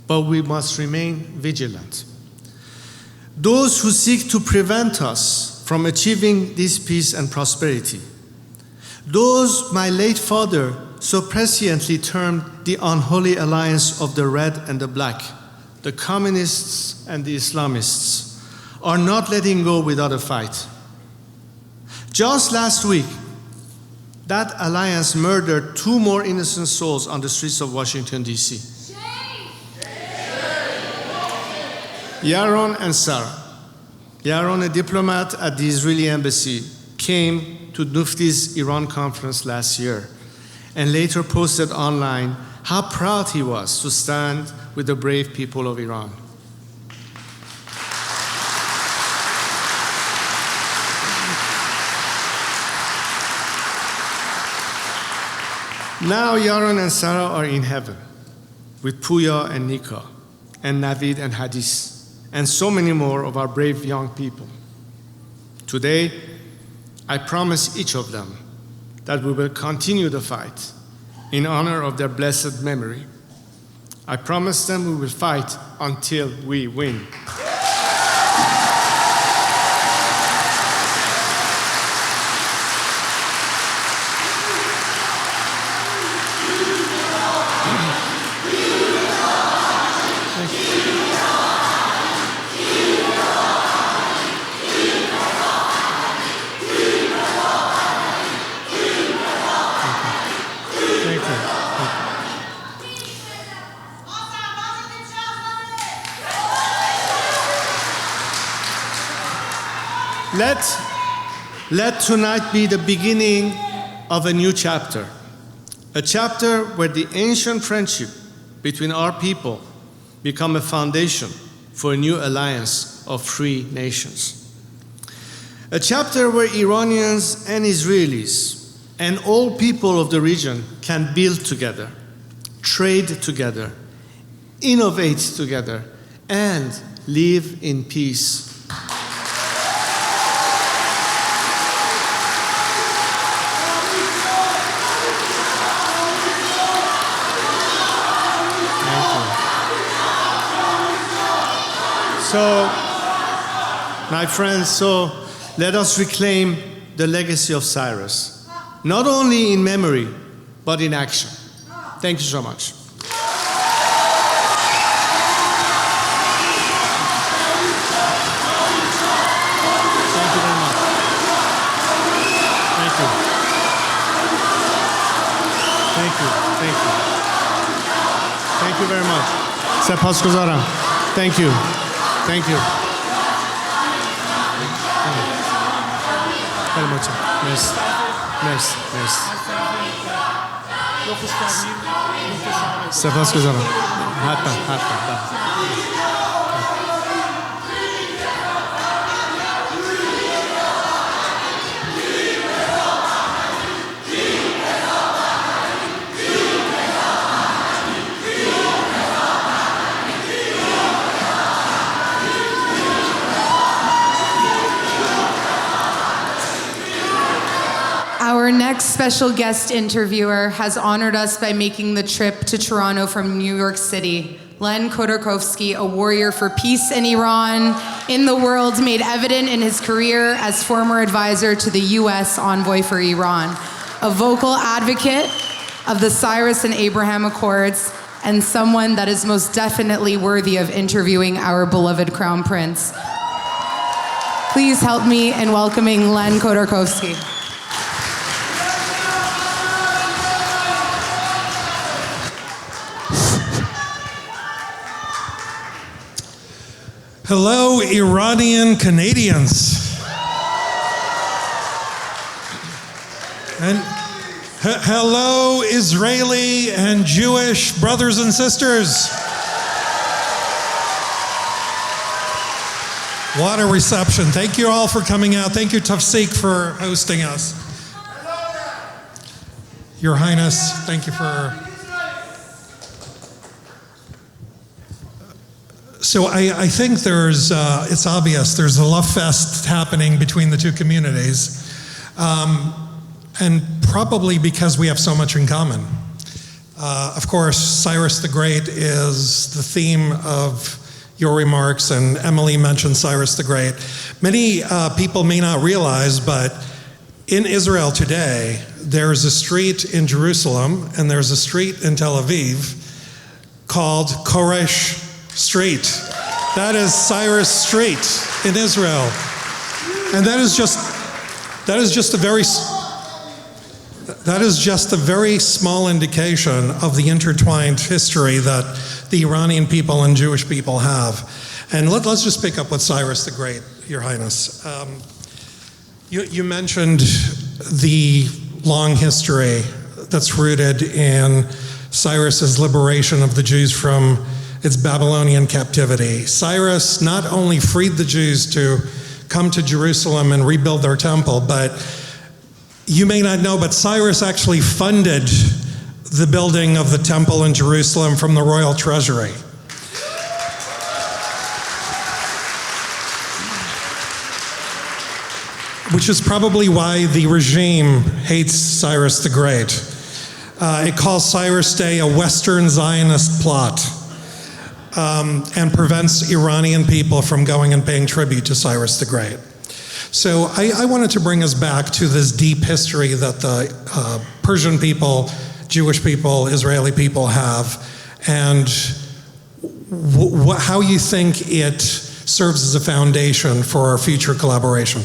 but we must remain vigilant. Those who seek to prevent us from achieving this peace and prosperity, those my late father so presciently termed the unholy alliance of the red and the black, the communists and the Islamists, are not letting go without a fight. Just last week, that alliance murdered 2 more innocent souls on the streets of Washington, D.C. Yaron and Sarah. Yaron, a diplomat at the Israeli embassy, came to Mufti's Iran conference last year and later posted online how proud he was to stand with the brave people of Iran. Now Yaron and Sarah are in heaven with Puya and Nika and Navid and Hadis and so many more of our brave young people. Today, I promise each of them that we will continue the fight in honor of their blessed memory. I promise them we will fight until we win. Let tonight be the beginning of a new chapter, a chapter where the ancient friendship between our people become a foundation for a new alliance of free nations. A chapter where Iranians and Israelis and all people of the region can build together, trade together, innovate together, and live in peace. So, my friends, let us reclaim the legacy of Cyrus, not only in memory, but in action. Thank you so much. Thank you very much. Thank you. Thank you. Thank you. Thank you very much. Sepasguzarım. Thank you. Thank you. Very much. Yes. Yes. Yes. Sepasguzarım. Hatta. Our next special guest interviewer has honored us by making the trip to Toronto from New York City. Len Khodorkovsky, a warrior for peace in Iran, in the world, made evident in his career as former advisor to the U.S. envoy for Iran, a vocal advocate of the Cyrus and Abraham Accords, and someone that is most definitely worthy of interviewing our beloved Crown Prince. Please help me in welcoming Len Khodorkovsky. Hello, Iranian Canadians. And hello, Israeli and Jewish brothers and sisters. What a reception. Thank you all for coming out. Thank you, Tafsik, for hosting us. Your Highness, thank you for... So I think there's, it's obvious, there's a love fest happening between the two communities. And probably because we have so much in common. Of course, Cyrus the Great is the theme of your remarks, and Emily mentioned Cyrus the Great. Many people may not realize, but in Israel today, there's a street in Jerusalem and there's a street in Tel Aviv called Koresh Street. That is Cyrus Street in Israel. And that is just a very small indication of the intertwined history that the Iranian people and Jewish people have. And let's just pick up with Cyrus the Great, Your Highness. You mentioned the long history that's rooted in Cyrus's liberation of the Jews from its Babylonian captivity. Cyrus not only freed the Jews to come to Jerusalem and rebuild their temple, but you may not know, but Cyrus actually funded the building of the temple in Jerusalem from the royal treasury. Which is probably why the regime hates Cyrus the Great. It calls Cyrus Day a Western Zionist plot, and prevents Iranian people from going and paying tribute to Cyrus the Great. So I wanted to bring us back to this deep history that the Persian people, Jewish people, Israeli people have, and how you think it serves as a foundation for our future collaboration.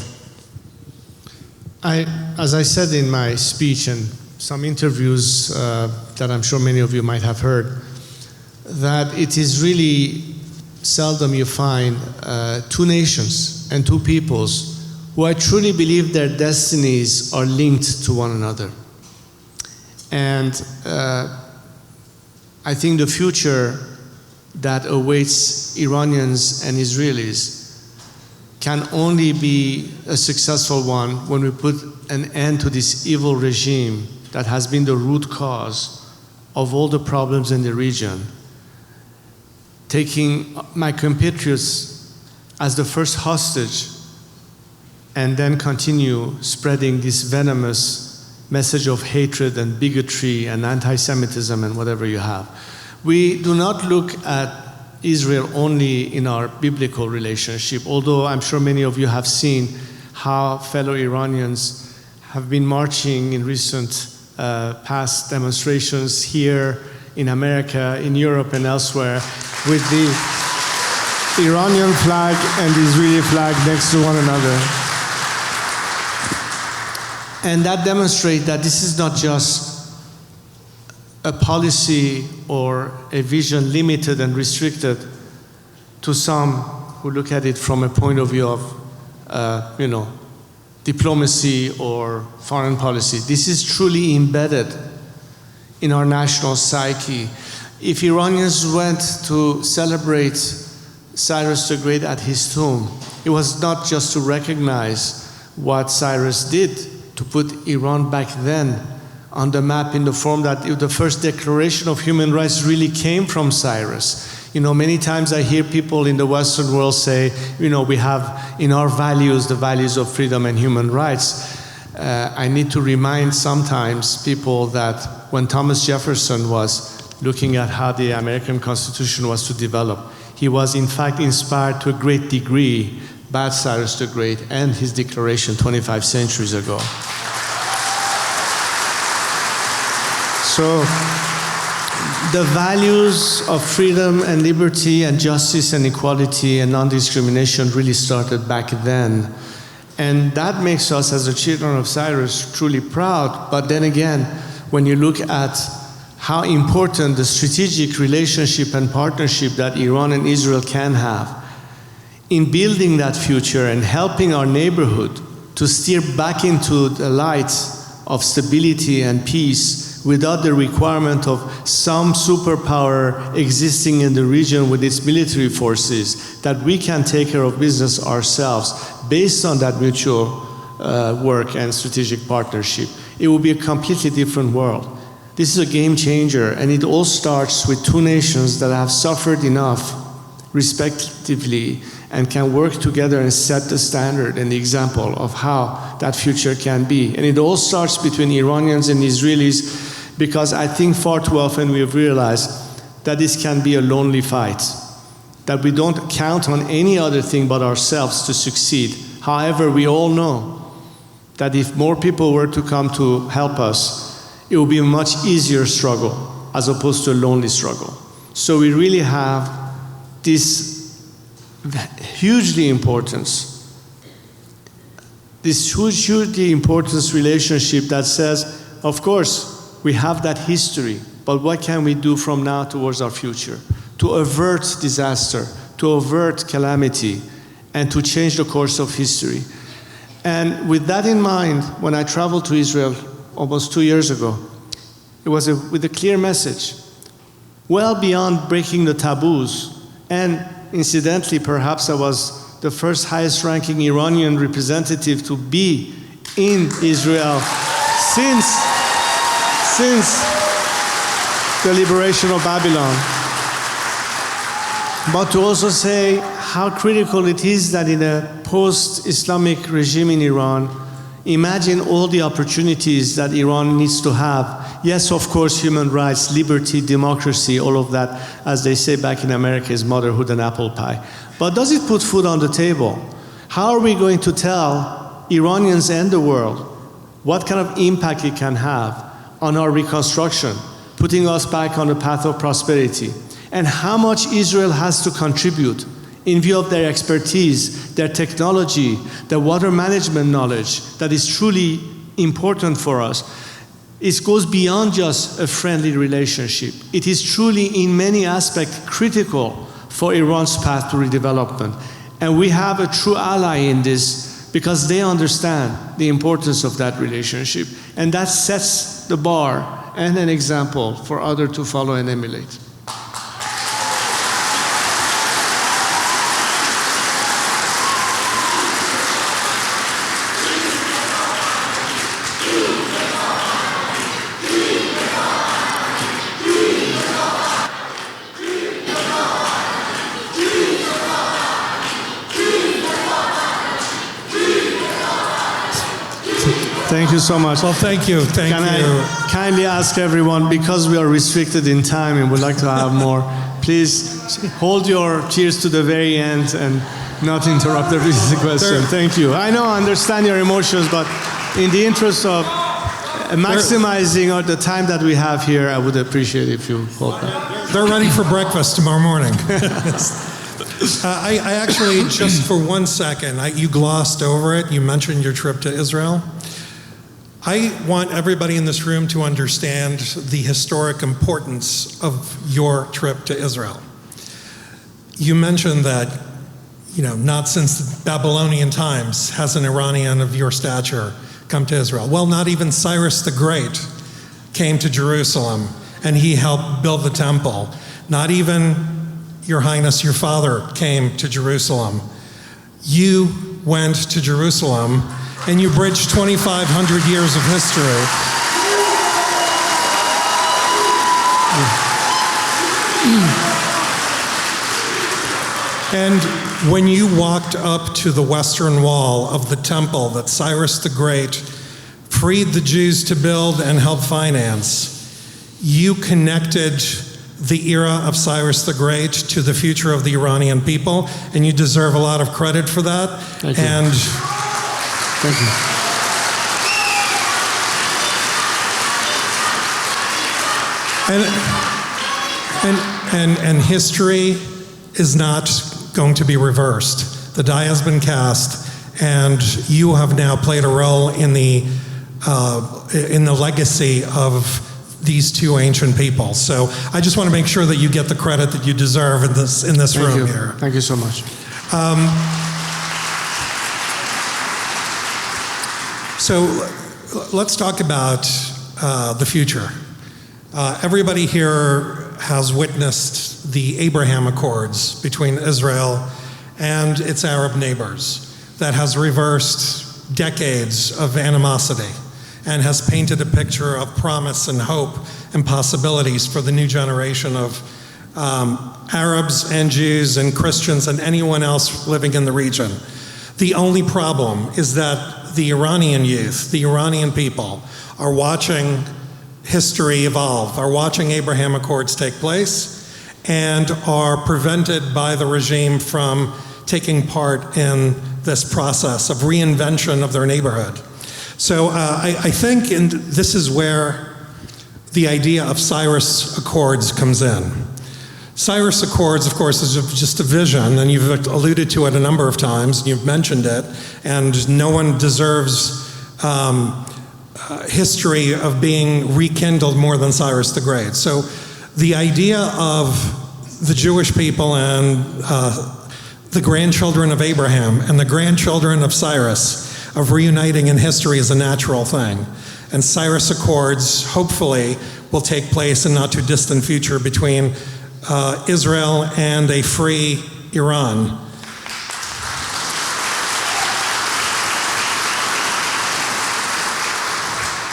As I said in my speech and some interviews that I'm sure many of you might have heard, that it is really seldom you find two nations and two peoples who I truly believe their destinies are linked to one another. And I think the future that awaits Iranians and Israelis can only be a successful one when we put an end to this evil regime that has been the root cause of all the problems in the region, taking my compatriots as the first hostage and then continue spreading this venomous message of hatred and bigotry and anti-Semitism and whatever you have. We do not look at Israel only in our biblical relationship, although I'm sure many of you have seen how fellow Iranians have been marching in recent past demonstrations here in America, in Europe and elsewhere with the Iranian flag and the Israeli flag next to one another. And that demonstrates that this is not just a policy or a vision limited and restricted to some who look at it from a point of view of, diplomacy or foreign policy. This is truly embedded in our national psyche. If Iranians went to celebrate Cyrus the Great at his tomb, it was not just to recognize what Cyrus did to put Iran back then on the map in the form that the first declaration of human rights really came from Cyrus. Many times I hear people in the Western world say, we have in our values the values of freedom and human rights. I need to remind sometimes people that when Thomas Jefferson was looking at how the American Constitution was to develop, he was in fact inspired to a great degree by Cyrus the Great and his declaration 25 centuries ago. So the values of freedom and liberty and justice and equality and non-discrimination really started back then. And that makes us as the children of Cyrus truly proud. But then again, when you look at how important the strategic relationship and partnership that Iran and Israel can have in building that future and helping our neighborhood to steer back into the light of stability and peace without the requirement of some superpower existing in the region with its military forces, that we can take care of business ourselves based on that mutual work and strategic partnership, it will be a completely different world. This is a game changer, and it all starts with two nations that have suffered enough, respectively, and can work together and set the standard and the example of how that future can be. And it all starts between Iranians and Israelis, because I think far too often we have realized that this can be a lonely fight, that we don't count on any other thing but ourselves to succeed. However, we all know that if more people were to come to help us, it will be a much easier struggle as opposed to a lonely struggle. So we really have this hugely important relationship that says, of course, we have that history, but what can we do from now towards our future to avert disaster, to avert calamity, and to change the course of history? And with that in mind, when I traveled to Israel almost 2 years ago, it was with a clear message, well beyond breaking the taboos. And incidentally, perhaps I was the first highest ranking Iranian representative to be in Israel since the liberation of Babylon. But to also say how critical it is that in a post-Islamic regime in Iran, imagine all the opportunities that Iran needs to have. Yes, of course, human rights, liberty, democracy, all of that, as they say back in America, is motherhood and apple pie. But does it put food on the table? How are we going to tell Iranians and the world what kind of impact it can have on our reconstruction, putting us back on the path of prosperity? And how much Israel has to contribute in view of their expertise, their technology, their water management knowledge that is truly important for us. It goes beyond just a friendly relationship. It is truly, in many aspects, critical for Iran's path to redevelopment. And we have a true ally in this because they understand the importance of that relationship. And that sets the bar and an example for others to follow and emulate. Thank you so much. Well, thank you. Thank you. I kindly ask everyone, because we are restricted in time and would like to have more, please hold your cheers to the very end and not interrupt the question. Thank you. I know, I understand your emotions, but in the interest of maximizing the time that we have here, I would appreciate if you hold that. They're ready for breakfast tomorrow morning. I actually, just for 1 second, you glossed over it. You mentioned your trip to Israel. I want everybody in this room to understand the historic importance of your trip to Israel. You mentioned that, not since Babylonian times has an Iranian of your stature come to Israel. Well, not even Cyrus the Great came to Jerusalem and he helped build the temple. Not even Your Highness, your father, came to Jerusalem. You went to Jerusalem and you bridged 2,500 years of history. And when you walked up to the western wall of the temple that Cyrus the Great freed the Jews to build and help finance, you connected the era of Cyrus the Great to the future of the Iranian people, and you deserve a lot of credit for that. Thank you. Thank you. And history is not going to be reversed. The die has been cast, and you have now played a role in the legacy of these two ancient people. So I just want to make sure that you get the credit that you deserve in this room here. Thank you so much. So let's talk about the future. Everybody here has witnessed the Abraham Accords between Israel and its Arab neighbors that has reversed decades of animosity and has painted a picture of promise and hope and possibilities for the new generation of Arabs and Jews and Christians and anyone else living in the region. The only problem is that the Iranian youth, the Iranian people, are watching history evolve, are watching Abraham Accords take place, and are prevented by the regime from taking part in this process of reinvention of their neighborhood. So I think this is where the idea of Cyrus Accords comes in. Cyrus Accords, of course, is just a vision, and you've alluded to it a number of times, and you've mentioned it, and no one deserves history of being rekindled more than Cyrus the Great. So the idea of the Jewish people and the grandchildren of Abraham and the grandchildren of Cyrus of reuniting in history is a natural thing. And Cyrus Accords, hopefully, will take place in not too distant future between Israel and a free Iran.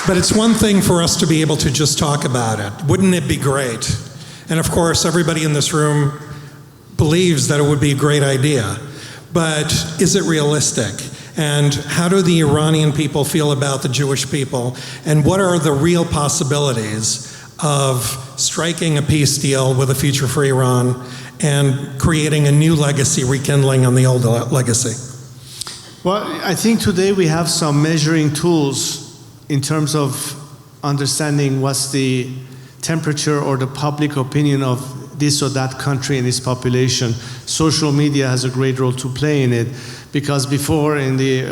But it's one thing for us to be able to just talk about it. Wouldn't it be great? And of course, everybody in this room believes that it would be a great idea. But is it realistic? And how do the Iranian people feel about the Jewish people? And what are the real possibilities of striking a peace deal with a future for Iran and creating a new legacy, rekindling on the old legacy? Well, I think today we have some measuring tools in terms of understanding what's the temperature or the public opinion of this or that country and its population. Social media has a great role to play in it, because before, in the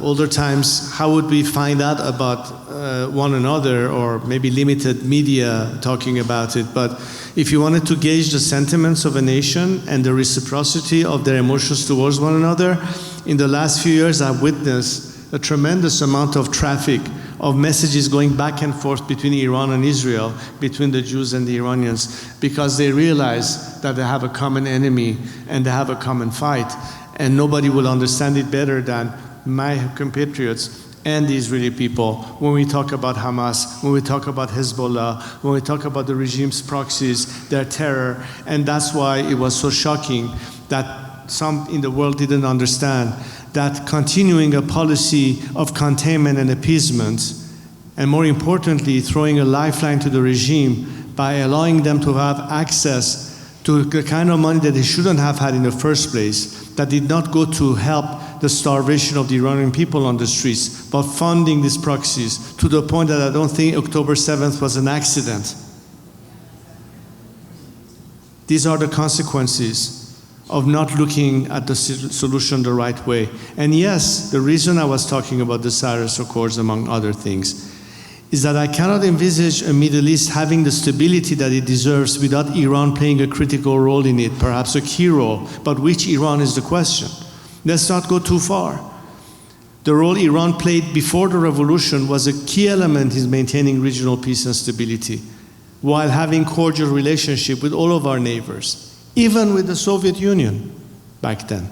older times, how would we find out about one another, or maybe limited media talking about it? But if you wanted to gauge the sentiments of a nation and the reciprocity of their emotions towards one another, in the last few years I've witnessed a tremendous amount of traffic of messages going back and forth between Iran and Israel, between the Jews and the Iranians, because they realize that they have a common enemy and they have a common fight. And nobody will understand it better than my compatriots and the Israeli people when we talk about Hamas, when we talk about Hezbollah, when we talk about the regime's proxies, their terror. And that's why it was so shocking that some in the world didn't understand that continuing a policy of containment and appeasement, and more importantly, throwing a lifeline to the regime by allowing them to have access to the kind of money that they shouldn't have had in the first place, that did not go to help the starvation of the Iranian people on the streets, but funding these proxies to the point that I don't think October 7th was an accident. These are the consequences of not looking at the solution the right way. And yes, the reason I was talking about the Cyrus Accords, among other things, is that I cannot envisage a Middle East having the stability that it deserves without Iran playing a critical role in it, perhaps a key role. But which Iran is the question? Let's not go too far. The role Iran played before the revolution was a key element in maintaining regional peace and stability, while having cordial relationship with all of our neighbors, even with the Soviet Union back then.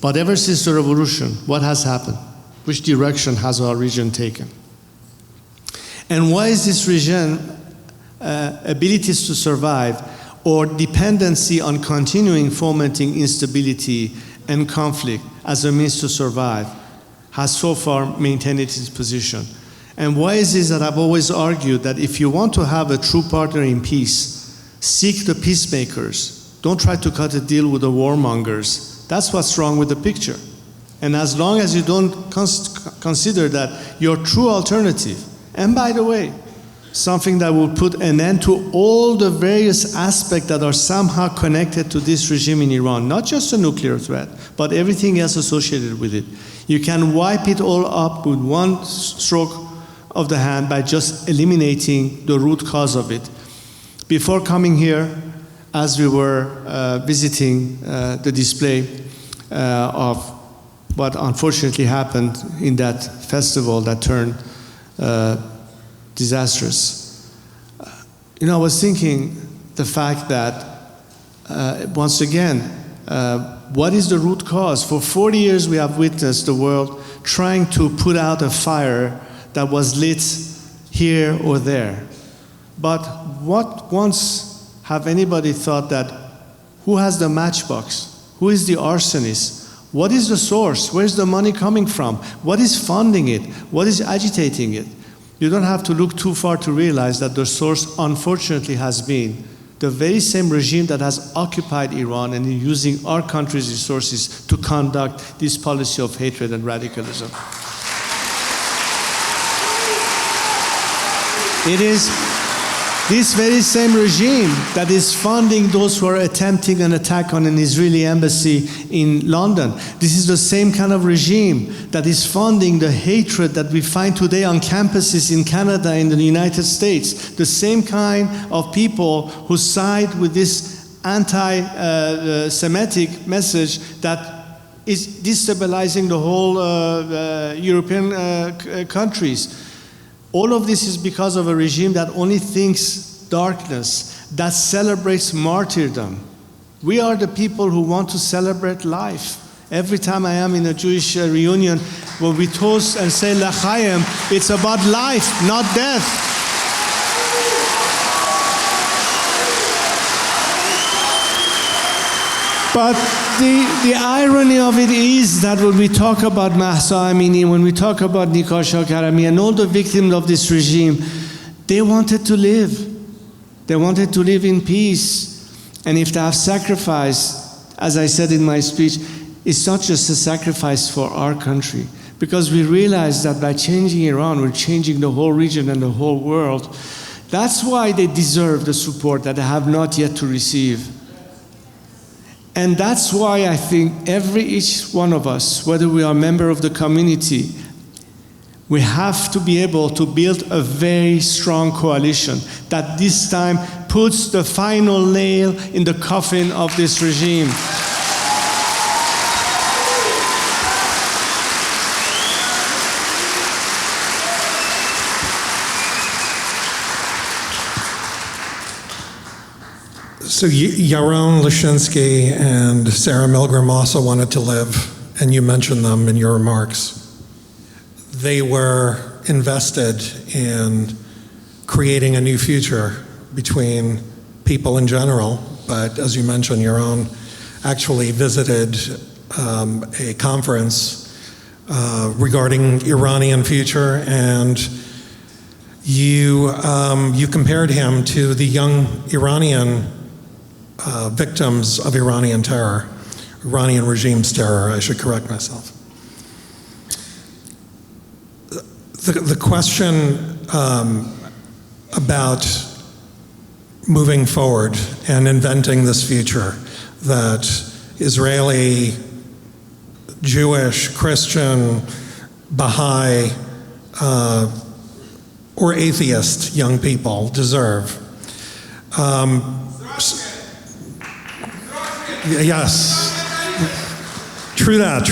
But ever since the revolution, what has happened? Which direction has our region taken? And why is this region abilities to survive or dependency on continuing fomenting instability and conflict as a means to survive has so far maintained its position? And why is it that I've always argued that if you want to have a true partner in peace, seek the peacemakers. Don't try to cut a deal with the warmongers. That's what's wrong with the picture. And as long as you don't consider that your true alternative, and by the way, something that will put an end to all the various aspects that are somehow connected to this regime in Iran, not just a nuclear threat, but everything else associated with it. You can wipe it all up with one stroke of the hand by just eliminating the root cause of it. Before coming here, as we were visiting the display of what unfortunately happened in that festival that turned disastrous. I was thinking the fact that, once again, what is the root cause? For 40 years we have witnessed the world trying to put out a fire that was lit here or there. But what once have anybody thought that who has the matchbox? Who is the arsonist? What is the source? Where's the money coming from? What is funding it? What is agitating it? You don't have to look too far to realize that the source, unfortunately, has been the very same regime that has occupied Iran and is using our country's resources to conduct this policy of hatred and radicalism. It is this very same regime that is funding those who are attempting an attack on an Israeli embassy in London. This is the same kind of regime that is funding the hatred that we find today on campuses in Canada and the United States. The same kind of people who side with this anti-Semitic message that is destabilizing the whole European countries. All of this is because of a regime that only thinks darkness, that celebrates martyrdom. We are the people who want to celebrate life. Every time I am in a Jewish reunion, when we toast and say L'chaim, it's about life, not death. But the irony of it is that when we talk about Mahsa Amini, when we talk about Nikah Karami and all the victims of this regime, they wanted to live. They wanted to live in peace. And if they have sacrificed, as I said in my speech, it's not just a sacrifice for our country, because we realize that by changing Iran, we're changing the whole region and the whole world. That's why they deserve the support that they have not yet to receive. And that's why I think each one of us, whether we are a member of the community, we have to be able to build a very strong coalition that this time puts the final nail in the coffin of this regime. So Yaron Lashinsky and Sarah Milgram also wanted to live, and you mentioned them in your remarks. They were invested in creating a new future between people in general, but as you mentioned, Yaron actually visited a conference regarding Iranian future, and you compared him to the young Iranian victims of Iranian terror, Iranian regime's terror, I should correct myself. The question about moving forward and inventing this future that Israeli, Jewish, Christian, Baha'i, or atheist young people deserve. Yes, true that.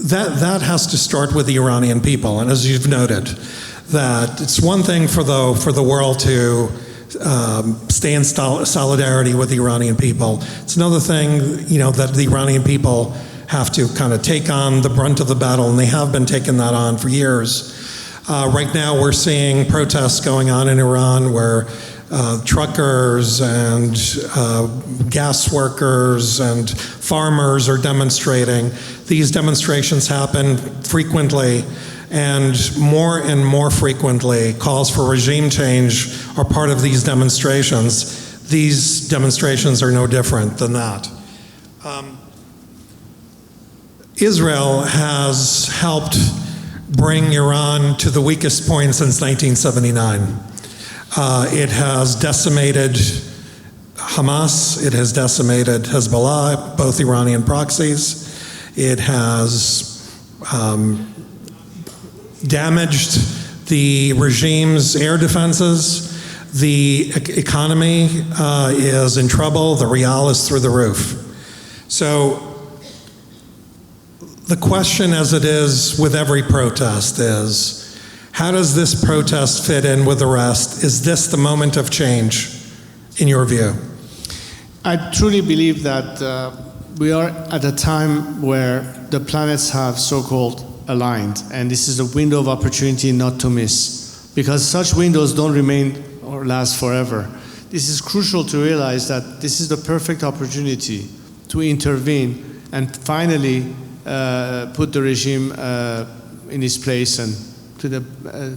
That has to start with the Iranian people, and as you've noted, that it's one thing for the world to stay in solidarity with the Iranian people. It's another thing, that the Iranian people have to kind of take on the brunt of the battle, and they have been taking that on for years. Right now we're seeing protests going on in Iran where truckers and gas workers and farmers are demonstrating. These demonstrations happen frequently, and more frequently calls for regime change are part of these demonstrations. These demonstrations are no different than that. Israel has helped bring Iran to the weakest point since 1979. It has decimated Hamas, it has decimated Hezbollah, both Iranian proxies. It has damaged the regime's air defenses. The economy is in trouble, the rial is through the roof. So The question, as it is with every protest, is how does this protest fit in with the rest? Is this the moment of change, in your view? I truly believe that we are at a time where the planets have so-called aligned, and this is a window of opportunity not to miss, because such windows don't remain or last forever. This is crucial to realize that this is the perfect opportunity to intervene and finally put the regime in its place and to the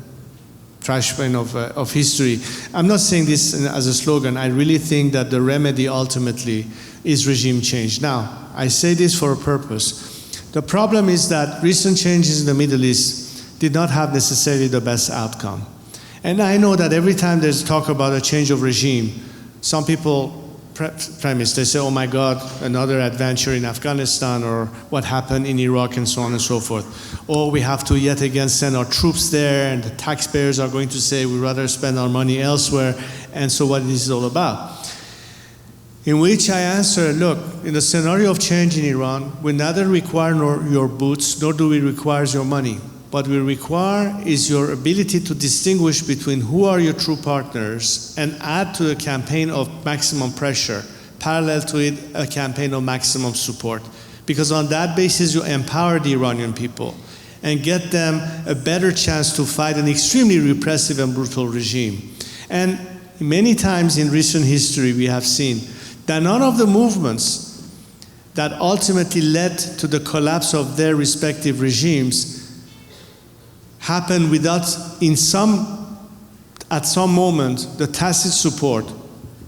trash bin of history. I'm not saying this as a slogan. I really think that the remedy ultimately is regime change. Now, I say this for a purpose. The problem is that recent changes in the Middle East did not have necessarily the best outcome. And I know that every time there's talk about a change of regime, some people premise, they say, oh my God, another adventure in Afghanistan, or what happened in Iraq, and so on and so forth. Or we have to yet again send our troops there, and the taxpayers are going to say we'd rather spend our money elsewhere, and so what this is all about. In which I answer, look, in the scenario of change in Iran, we neither require your boots, nor do we require your money. What we require is your ability to distinguish between who are your true partners and add to the campaign of maximum pressure, parallel to it, a campaign of maximum support. Because on that basis, you empower the Iranian people and get them a better chance to fight an extremely repressive and brutal regime. And many times in recent history, we have seen that none of the movements that ultimately led to the collapse of their respective regimes happened without, at some moment, the tacit support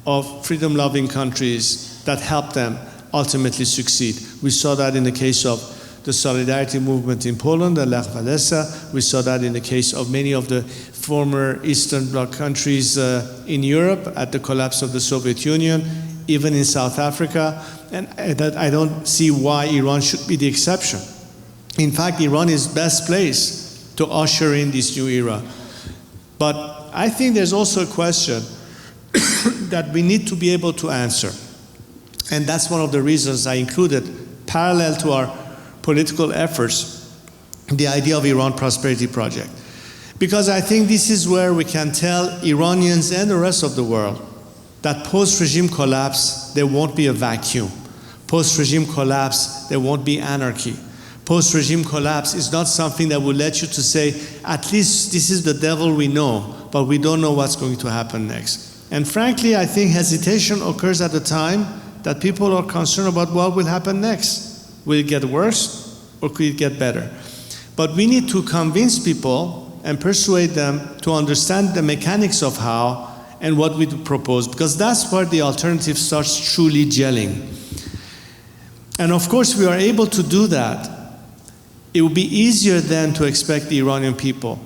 of freedom-loving countries that helped them ultimately succeed. We saw that in the case of the Solidarity movement in Poland, the Lech Walesa. We saw that in the case of many of the former Eastern Bloc countries in Europe at the collapse of the Soviet Union, even in South Africa. And that I don't see why Iran should be the exception. In fact, Iran is best placed to usher in this new era. But I think there's also a question that we need to be able to answer. And that's one of the reasons I included, parallel to our political efforts, the idea of Iran Prosperity Project. Because I think this is where we can tell Iranians and the rest of the world that post-regime collapse, there won't be a vacuum. Post-regime collapse, there won't be anarchy. Post-regime collapse is not something that will let you to say, at least this is the devil we know, but we don't know what's going to happen next. And frankly, I think hesitation occurs at a time that people are concerned about what will happen next. Will it get worse or could it get better? But we need to convince people and persuade them to understand the mechanics of how and what we propose, because that's where the alternative starts truly gelling. And of course, we are able to do that. It would be easier then to expect the Iranian people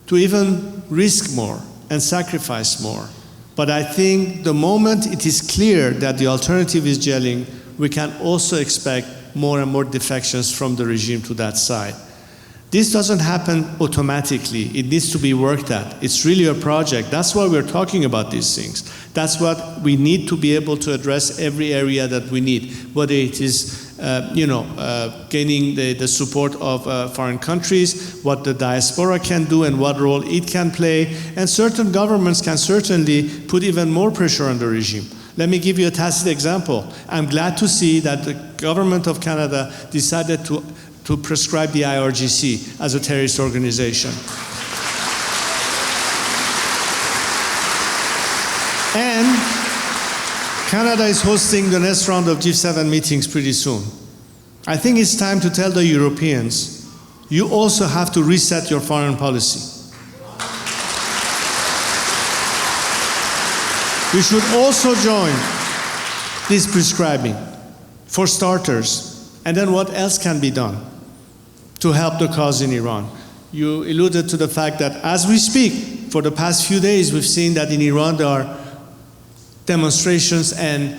to even risk more and sacrifice more. But I think the moment it is clear that the alternative is gelling, we can also expect more and more defections from the regime to that side. This doesn't happen automatically. It needs to be worked at. It's really a project. That's why we're talking about these things. That's what we need to be able to address every area that we need, whether it is gaining the support of foreign countries, what the diaspora can do and what role it can play, and certain governments can certainly put even more pressure on the regime. Let me give you a tacit example. I'm glad to see that the government of Canada decided to prescribe the IRGC as a terrorist organization. And Canada is hosting the next round of G7 meetings pretty soon. I think it's time to tell the Europeans, you also have to reset your foreign policy. We should also join this prescribing, for starters, and then what else can be done to help the cause in Iran. You alluded to the fact that as we speak, for the past few days, we've seen that in Iran there are demonstrations and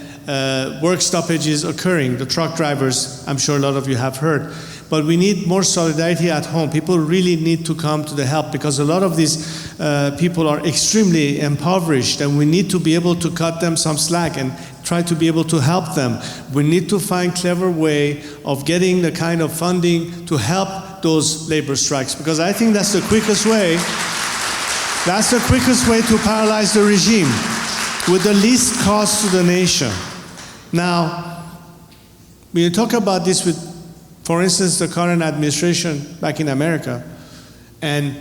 work stoppages occurring. The truck drivers, I'm sure a lot of you have heard. But we need more solidarity at home. People really need to come to the help because a lot of these people are extremely impoverished and we need to be able to cut them some slack and try to be able to help them. We need to find clever way of getting the kind of funding to help those labor strikes, because I think that's the quickest way. That's the quickest way to paralyze the regime with the least cost to the nation. Now, when you talk about this with, for instance, the current administration back in America and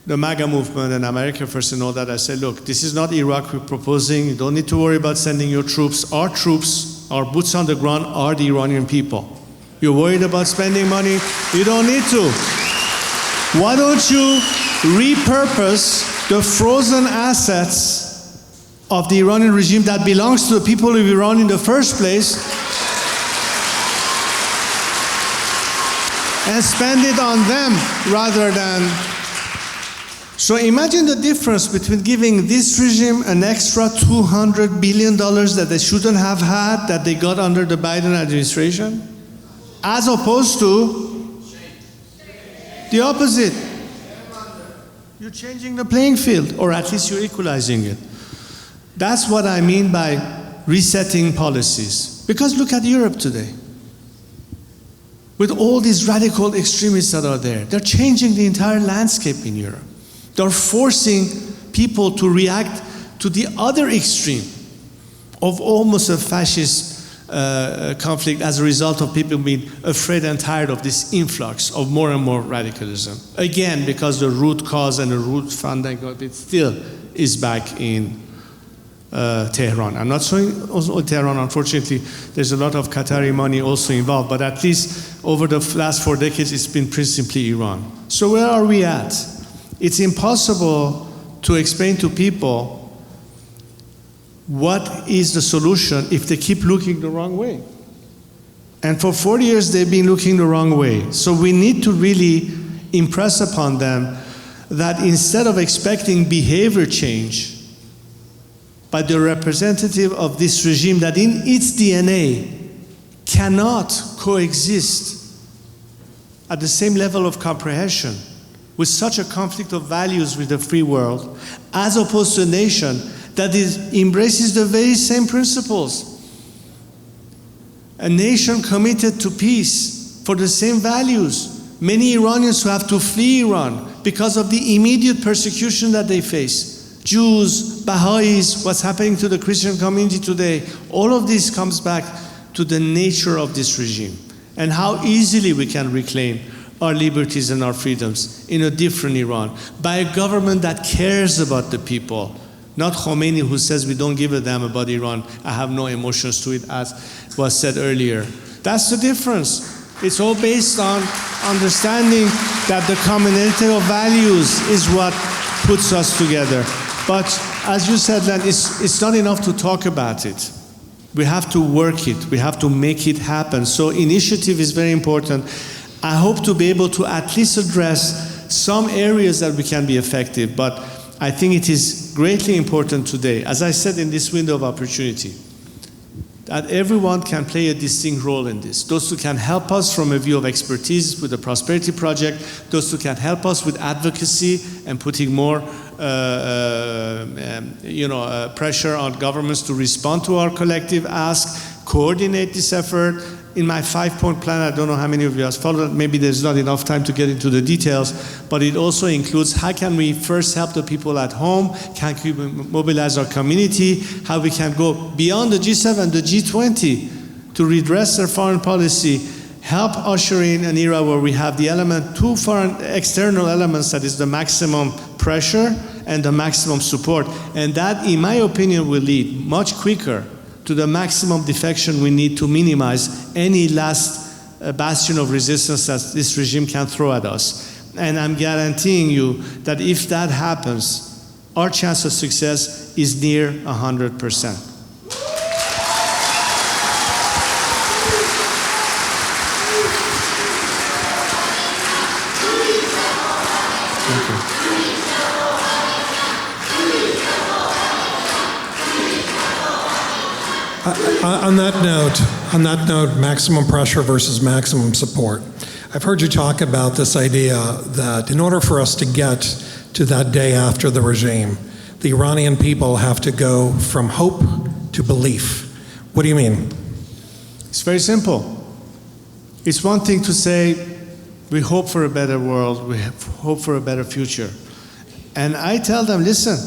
the MAGA movement and America First and all that, I say, look, this is not Iraq we're proposing. You don't need to worry about sending your troops. Our troops, our boots on the ground are the Iranian people. You're worried about spending money? You don't need to. Why don't you repurpose the frozen assets of the Iranian regime that belongs to the people of Iran in the first place and spend it on them rather than... So imagine the difference between giving this regime an extra $200 billion that they shouldn't have had, that they got under the Biden administration, as opposed to the opposite. You're changing the playing field, or at least you're equalizing it. That's what I mean by resetting policies. Because look at Europe today. With all these radical extremists that are there, they're changing the entire landscape in Europe. They're forcing people to react to the other extreme of almost a fascist conflict as a result of people being afraid and tired of this influx of more and more radicalism. Again, because the root cause and the root funding of it still is back in Tehran. I'm not saying also Tehran, unfortunately, there's a lot of Qatari money also involved, but at least over the last 4 decades, it's been principally Iran. So where are we at? It's impossible to explain to people what is the solution if they keep looking the wrong way. And for 40 years, they've been looking the wrong way. So we need to really impress upon them that instead of expecting behavior change by the representative of this regime that in its DNA cannot coexist at the same level of comprehension with such a conflict of values with the free world, as opposed to a nation that embraces the very same principles. A nation committed to peace for the same values. Many Iranians who have to flee Iran because of the immediate persecution that they face. Jews, Baha'is, what's happening to the Christian community today, all of this comes back to the nature of this regime and how easily we can reclaim our liberties and our freedoms in a different Iran by a government that cares about the people, not Khomeini who says we don't give a damn about Iran, I have no emotions to it, as was said earlier. That's the difference. It's all based on understanding that the commonality of values is what puts us together. But as you said, Len, it's not enough to talk about it. We have to work it. We have to make it happen. So initiative is very important. I hope to be able to at least address some areas that we can be effective, but I think it is greatly important today, as I said in this window of opportunity, that everyone can play a distinct role in this. Those who can help us from a view of expertise with the Prosperity Project, those who can help us with advocacy and putting more pressure on governments to respond to our collective ask, coordinate this effort. In my 5-point plan, I don't know how many of you have followed it, maybe there's not enough time to get into the details, but it also includes how can we first help the people at home, can we mobilize our community, how we can go beyond the G7, the G20 to redress their foreign policy, help usher in an era where we have the element, two foreign external elements, that is the maximum pressure and the maximum support. And that, in my opinion, will lead much quicker to the maximum defection we need to minimize any last bastion of resistance that this regime can throw at us. And I'm guaranteeing you that if that happens, our chance of success is near 100%. On that note, maximum pressure versus maximum support. I've heard you talk about this idea that in order for us to get to that day after the regime, the Iranian people have to go from hope to belief. What do you mean? It's very simple. It's one thing to say, we hope for a better world, we hope for a better future. And I tell them, listen,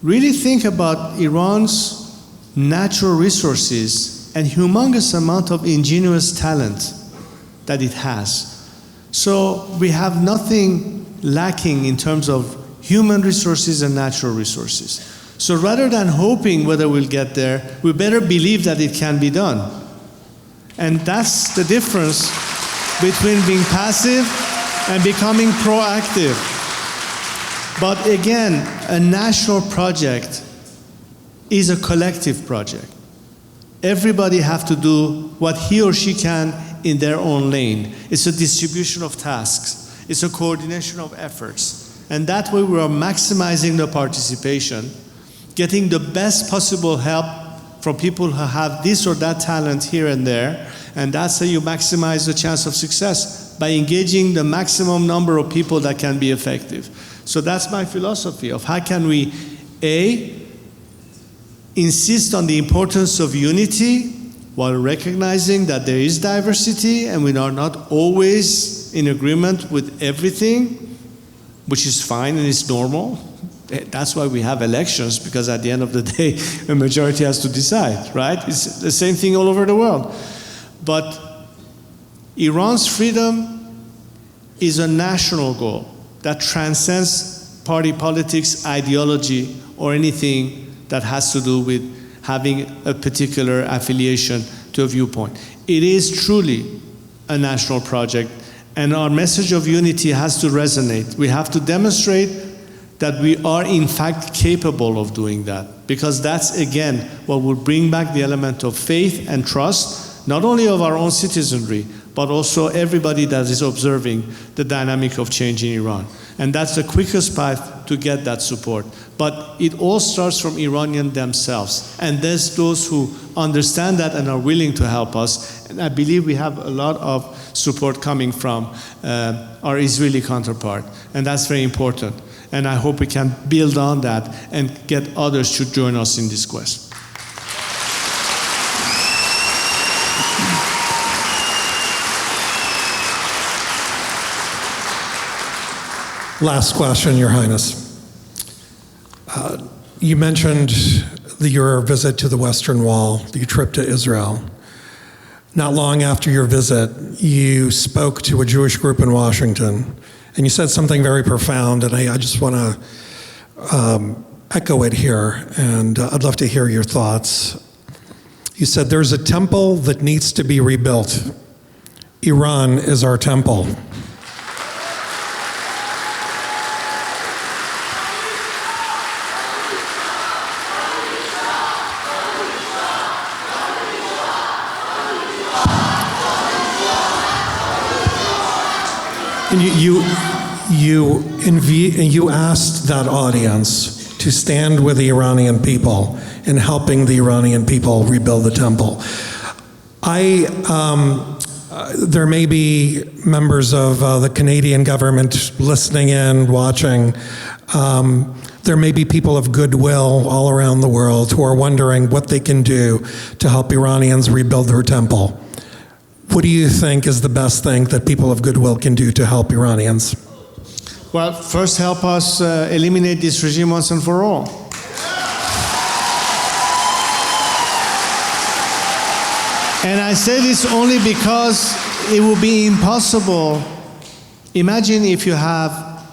really think about Iran's natural resources and humongous amount of ingenious talent that it has. So we have nothing lacking in terms of human resources and natural resources. So rather than hoping whether we'll get there, we better believe that it can be done. And that's the difference between being passive and becoming proactive. But again, a national project is a collective project. Everybody have to do what he or she can in their own lane. It's a distribution of tasks. It's a coordination of efforts. And that way we are maximizing the participation, getting the best possible help from people who have this or that talent here and there. And that's how you maximize the chance of success, by engaging the maximum number of people that can be effective. So that's my philosophy of how can we, A, insist on the importance of unity while recognizing that there is diversity and we are not always in agreement with everything, which is fine and it's normal. That's why we have elections, because at the end of the day, a majority has to decide, right? It's the same thing all over the world. But Iran's freedom is a national goal that transcends party politics, ideology, or anything that has to do with having a particular affiliation to a viewpoint. It is truly a national project, and our message of unity has to resonate. We have to demonstrate that we are in fact capable of doing that, because that's again what will bring back the element of faith and trust, not only of our own citizenry, but also everybody that is observing the dynamic of change in Iran. And that's the quickest path to get that support. But it all starts from Iranians themselves. And there's those who understand that and are willing to help us. And I believe we have a lot of support coming from our Israeli counterpart. And that's very important. And I hope we can build on that and get others to join us in this quest. Last question, Your Highness. You mentioned your visit to the Western Wall, your trip to Israel. Not long after your visit, you spoke to a Jewish group in Washington, and you said something very profound, and I just want to echo it here, and I'd love to hear your thoughts. You said, there's a temple that needs to be rebuilt. Iran is our temple. And you asked that audience to stand with the Iranian people in helping the Iranian people rebuild the temple. There may be members of the Canadian government listening in, watching. There may be people of goodwill all around the world who are wondering what they can do to help Iranians rebuild their temple. What do you think is the best thing that people of goodwill can do to help Iranians? Well, first help us eliminate this regime once and for all. And I say this only because it will be impossible. Imagine if you have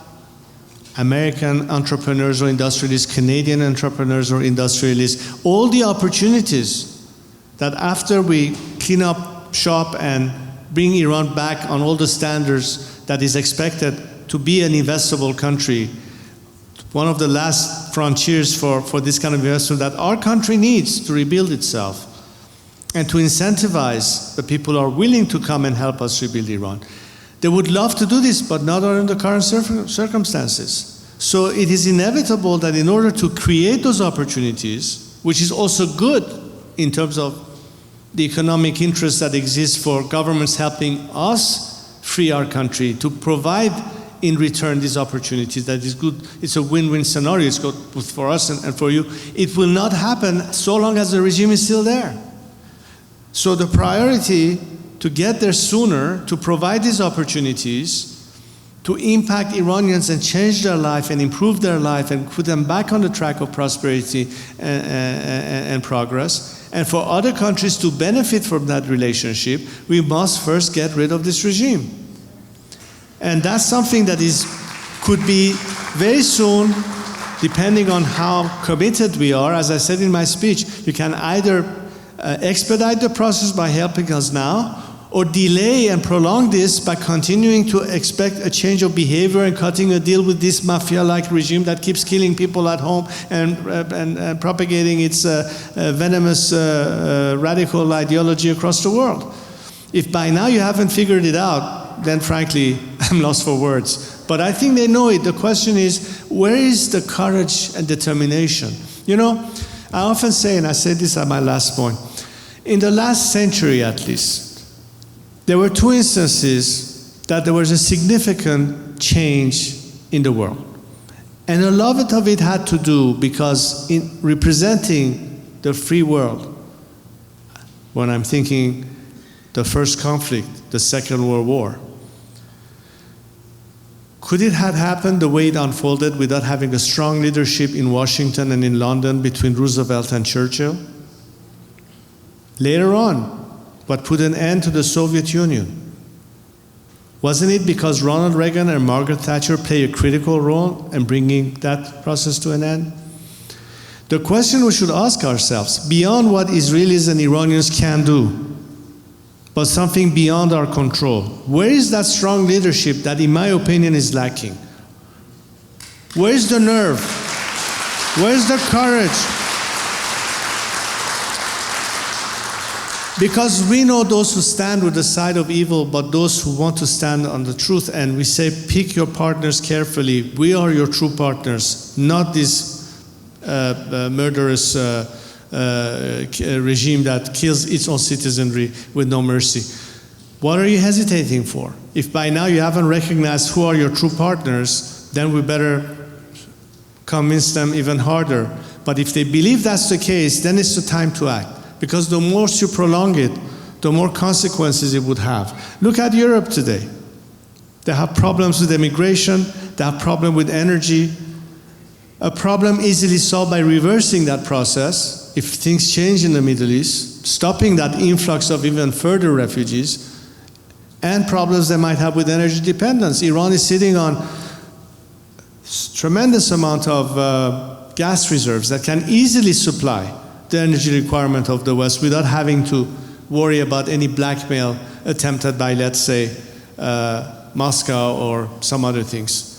American entrepreneurs or industrialists, Canadian entrepreneurs or industrialists, all the opportunities that after we clean up shop and bring Iran back on all the standards that is expected to be an investable country, one of the last frontiers for this kind of investment that our country needs to rebuild itself and to incentivize the people who are willing to come and help us rebuild Iran. They would love to do this, but not under the current circumstances. So it is inevitable that in order to create those opportunities, which is also good in terms of the economic interest that exists for governments helping us free our country, to provide in return these opportunities. That is good. It's a win-win scenario. It's good for us and for you. It will not happen so long as the regime is still there. So the priority to get there sooner, to provide these opportunities, to impact Iranians and change their life and improve their life and put them back on the track of prosperity and progress. And for other countries to benefit from that relationship, we must first get rid of this regime. And that's something that could be very soon, depending on how committed we are. As I said in my speech, you can either expedite the process by helping us now, or delay and prolong this by continuing to expect a change of behavior and cutting a deal with this mafia-like regime that keeps killing people at home and propagating its venomous radical ideology across the world. If by now you haven't figured it out, then frankly, I'm lost for words. But I think they know it. The question is, where is the courage and determination? You know, I often say, and I said this at my last point, in the last century at least, there were two instances that there was a significant change in the world. And a lot of it had to do because in representing the free world, when I'm thinking the first conflict, the Second World War, could it have happened the way it unfolded without having a strong leadership in Washington and in London between Roosevelt and Churchill? Later on, what put an end to the Soviet Union? Wasn't it because Ronald Reagan and Margaret Thatcher played a critical role in bringing that process to an end? The question we should ask ourselves, beyond what Israelis and Iranians can do, but something beyond our control, where is that strong leadership that, in my opinion, is lacking? Where is the nerve? Where is the courage? Because we know those who stand with the side of evil, but those who want to stand on the truth. And we say, pick your partners carefully. We are your true partners, not this murderous regime that kills its own citizenry with no mercy. What are you hesitating for? If by now you haven't recognized who are your true partners, then we better convince them even harder. But if they believe that's the case, then it's the time to act. Because the more you prolong it, the more consequences it would have. Look at Europe today. They have problems with immigration, they have problems with energy. A problem easily solved by reversing that process, if things change in the Middle East, stopping that influx of even further refugees, and problems they might have with energy dependence. Iran is sitting on tremendous amount of gas reserves that can easily supply the energy requirement of the West without having to worry about any blackmail attempted by, let's say, Moscow or some other things.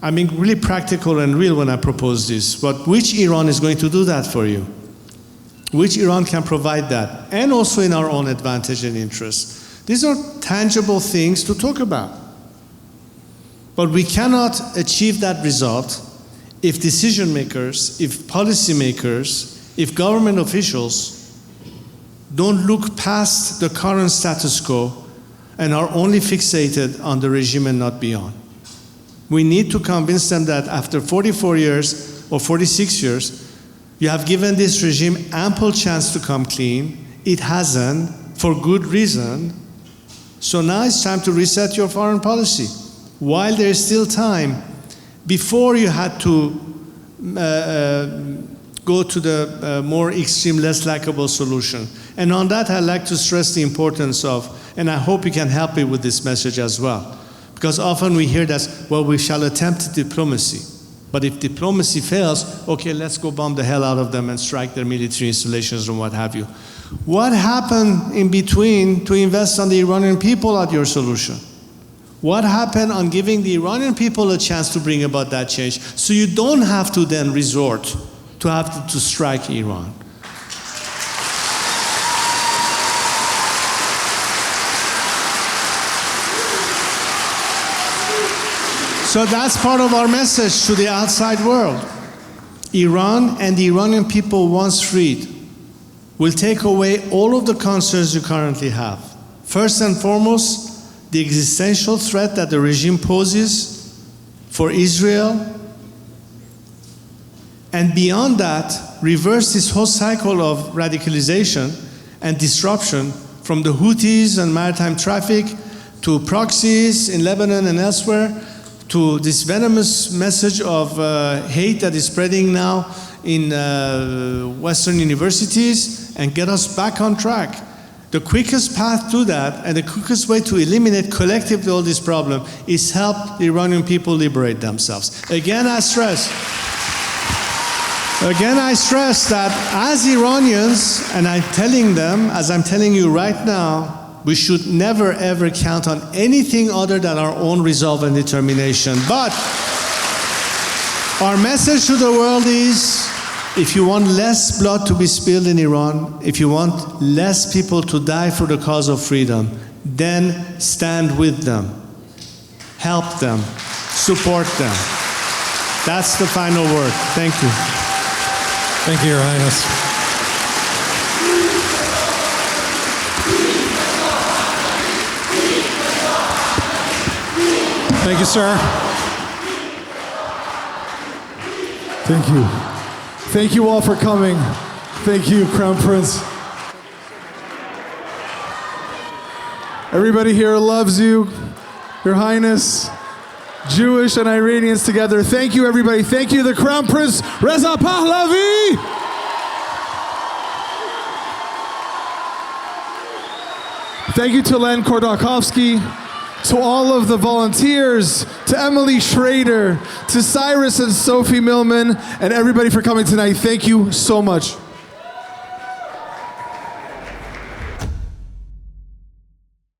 I'm being really practical and real when I propose this, but which Iran is going to do that for you? Which Iran can provide that? And also in our own advantage and interest. These are tangible things to talk about. But we cannot achieve that result if decision makers, if policy makers, if government officials don't look past the current status quo and are only fixated on the regime and not beyond. We need to convince them that after 44 years or 46 years, you have given this regime ample chance to come clean. It hasn't, for good reason. So now it's time to reset your foreign policy. While there is still time, before you had to go to the more extreme, less likable solution. And on that, I'd like to stress the importance of, and I hope you can help me with this message as well, because often we hear that, well, we shall attempt diplomacy. But if diplomacy fails, okay, let's go bomb the hell out of them and strike their military installations and what have you. What happened in between to invest on the Iranian people at your solution? What happened on giving the Iranian people a chance to bring about that change so you don't have to then resort to have to strike Iran? So that's part of our message to the outside world. Iran and the Iranian people, once freed, will take away all of the concerns you currently have. First and foremost, the existential threat that the regime poses for Israel, and beyond that, reverse this whole cycle of radicalization and disruption from the Houthis and maritime traffic to proxies in Lebanon and elsewhere, to this venomous message of hate that is spreading now in Western universities, and get us back on track. The quickest path to that, and the quickest way to eliminate collectively all this problem, is help the Iranian people liberate themselves. Again, I stress that as Iranians, and I'm telling them, as I'm telling you right now, we should never ever count on anything other than our own resolve and determination. But our message to the world is, if you want less blood to be spilled in Iran, if you want less people to die for the cause of freedom, then stand with them, help them, support them. That's the final word. Thank you. Thank you, Your Highness. Thank you, sir. Thank you. Thank you all for coming. Thank you, Crown Prince. Everybody here loves you, Your Highness. Jewish and Iranians together. Thank you, everybody. Thank you, the Crown Prince, Reza Pahlavi. Thank you to Len Kordakovsky, to all of the volunteers, to Emily Schrader, to Cyrus and Sophie Millman, and everybody for coming tonight. Thank you so much.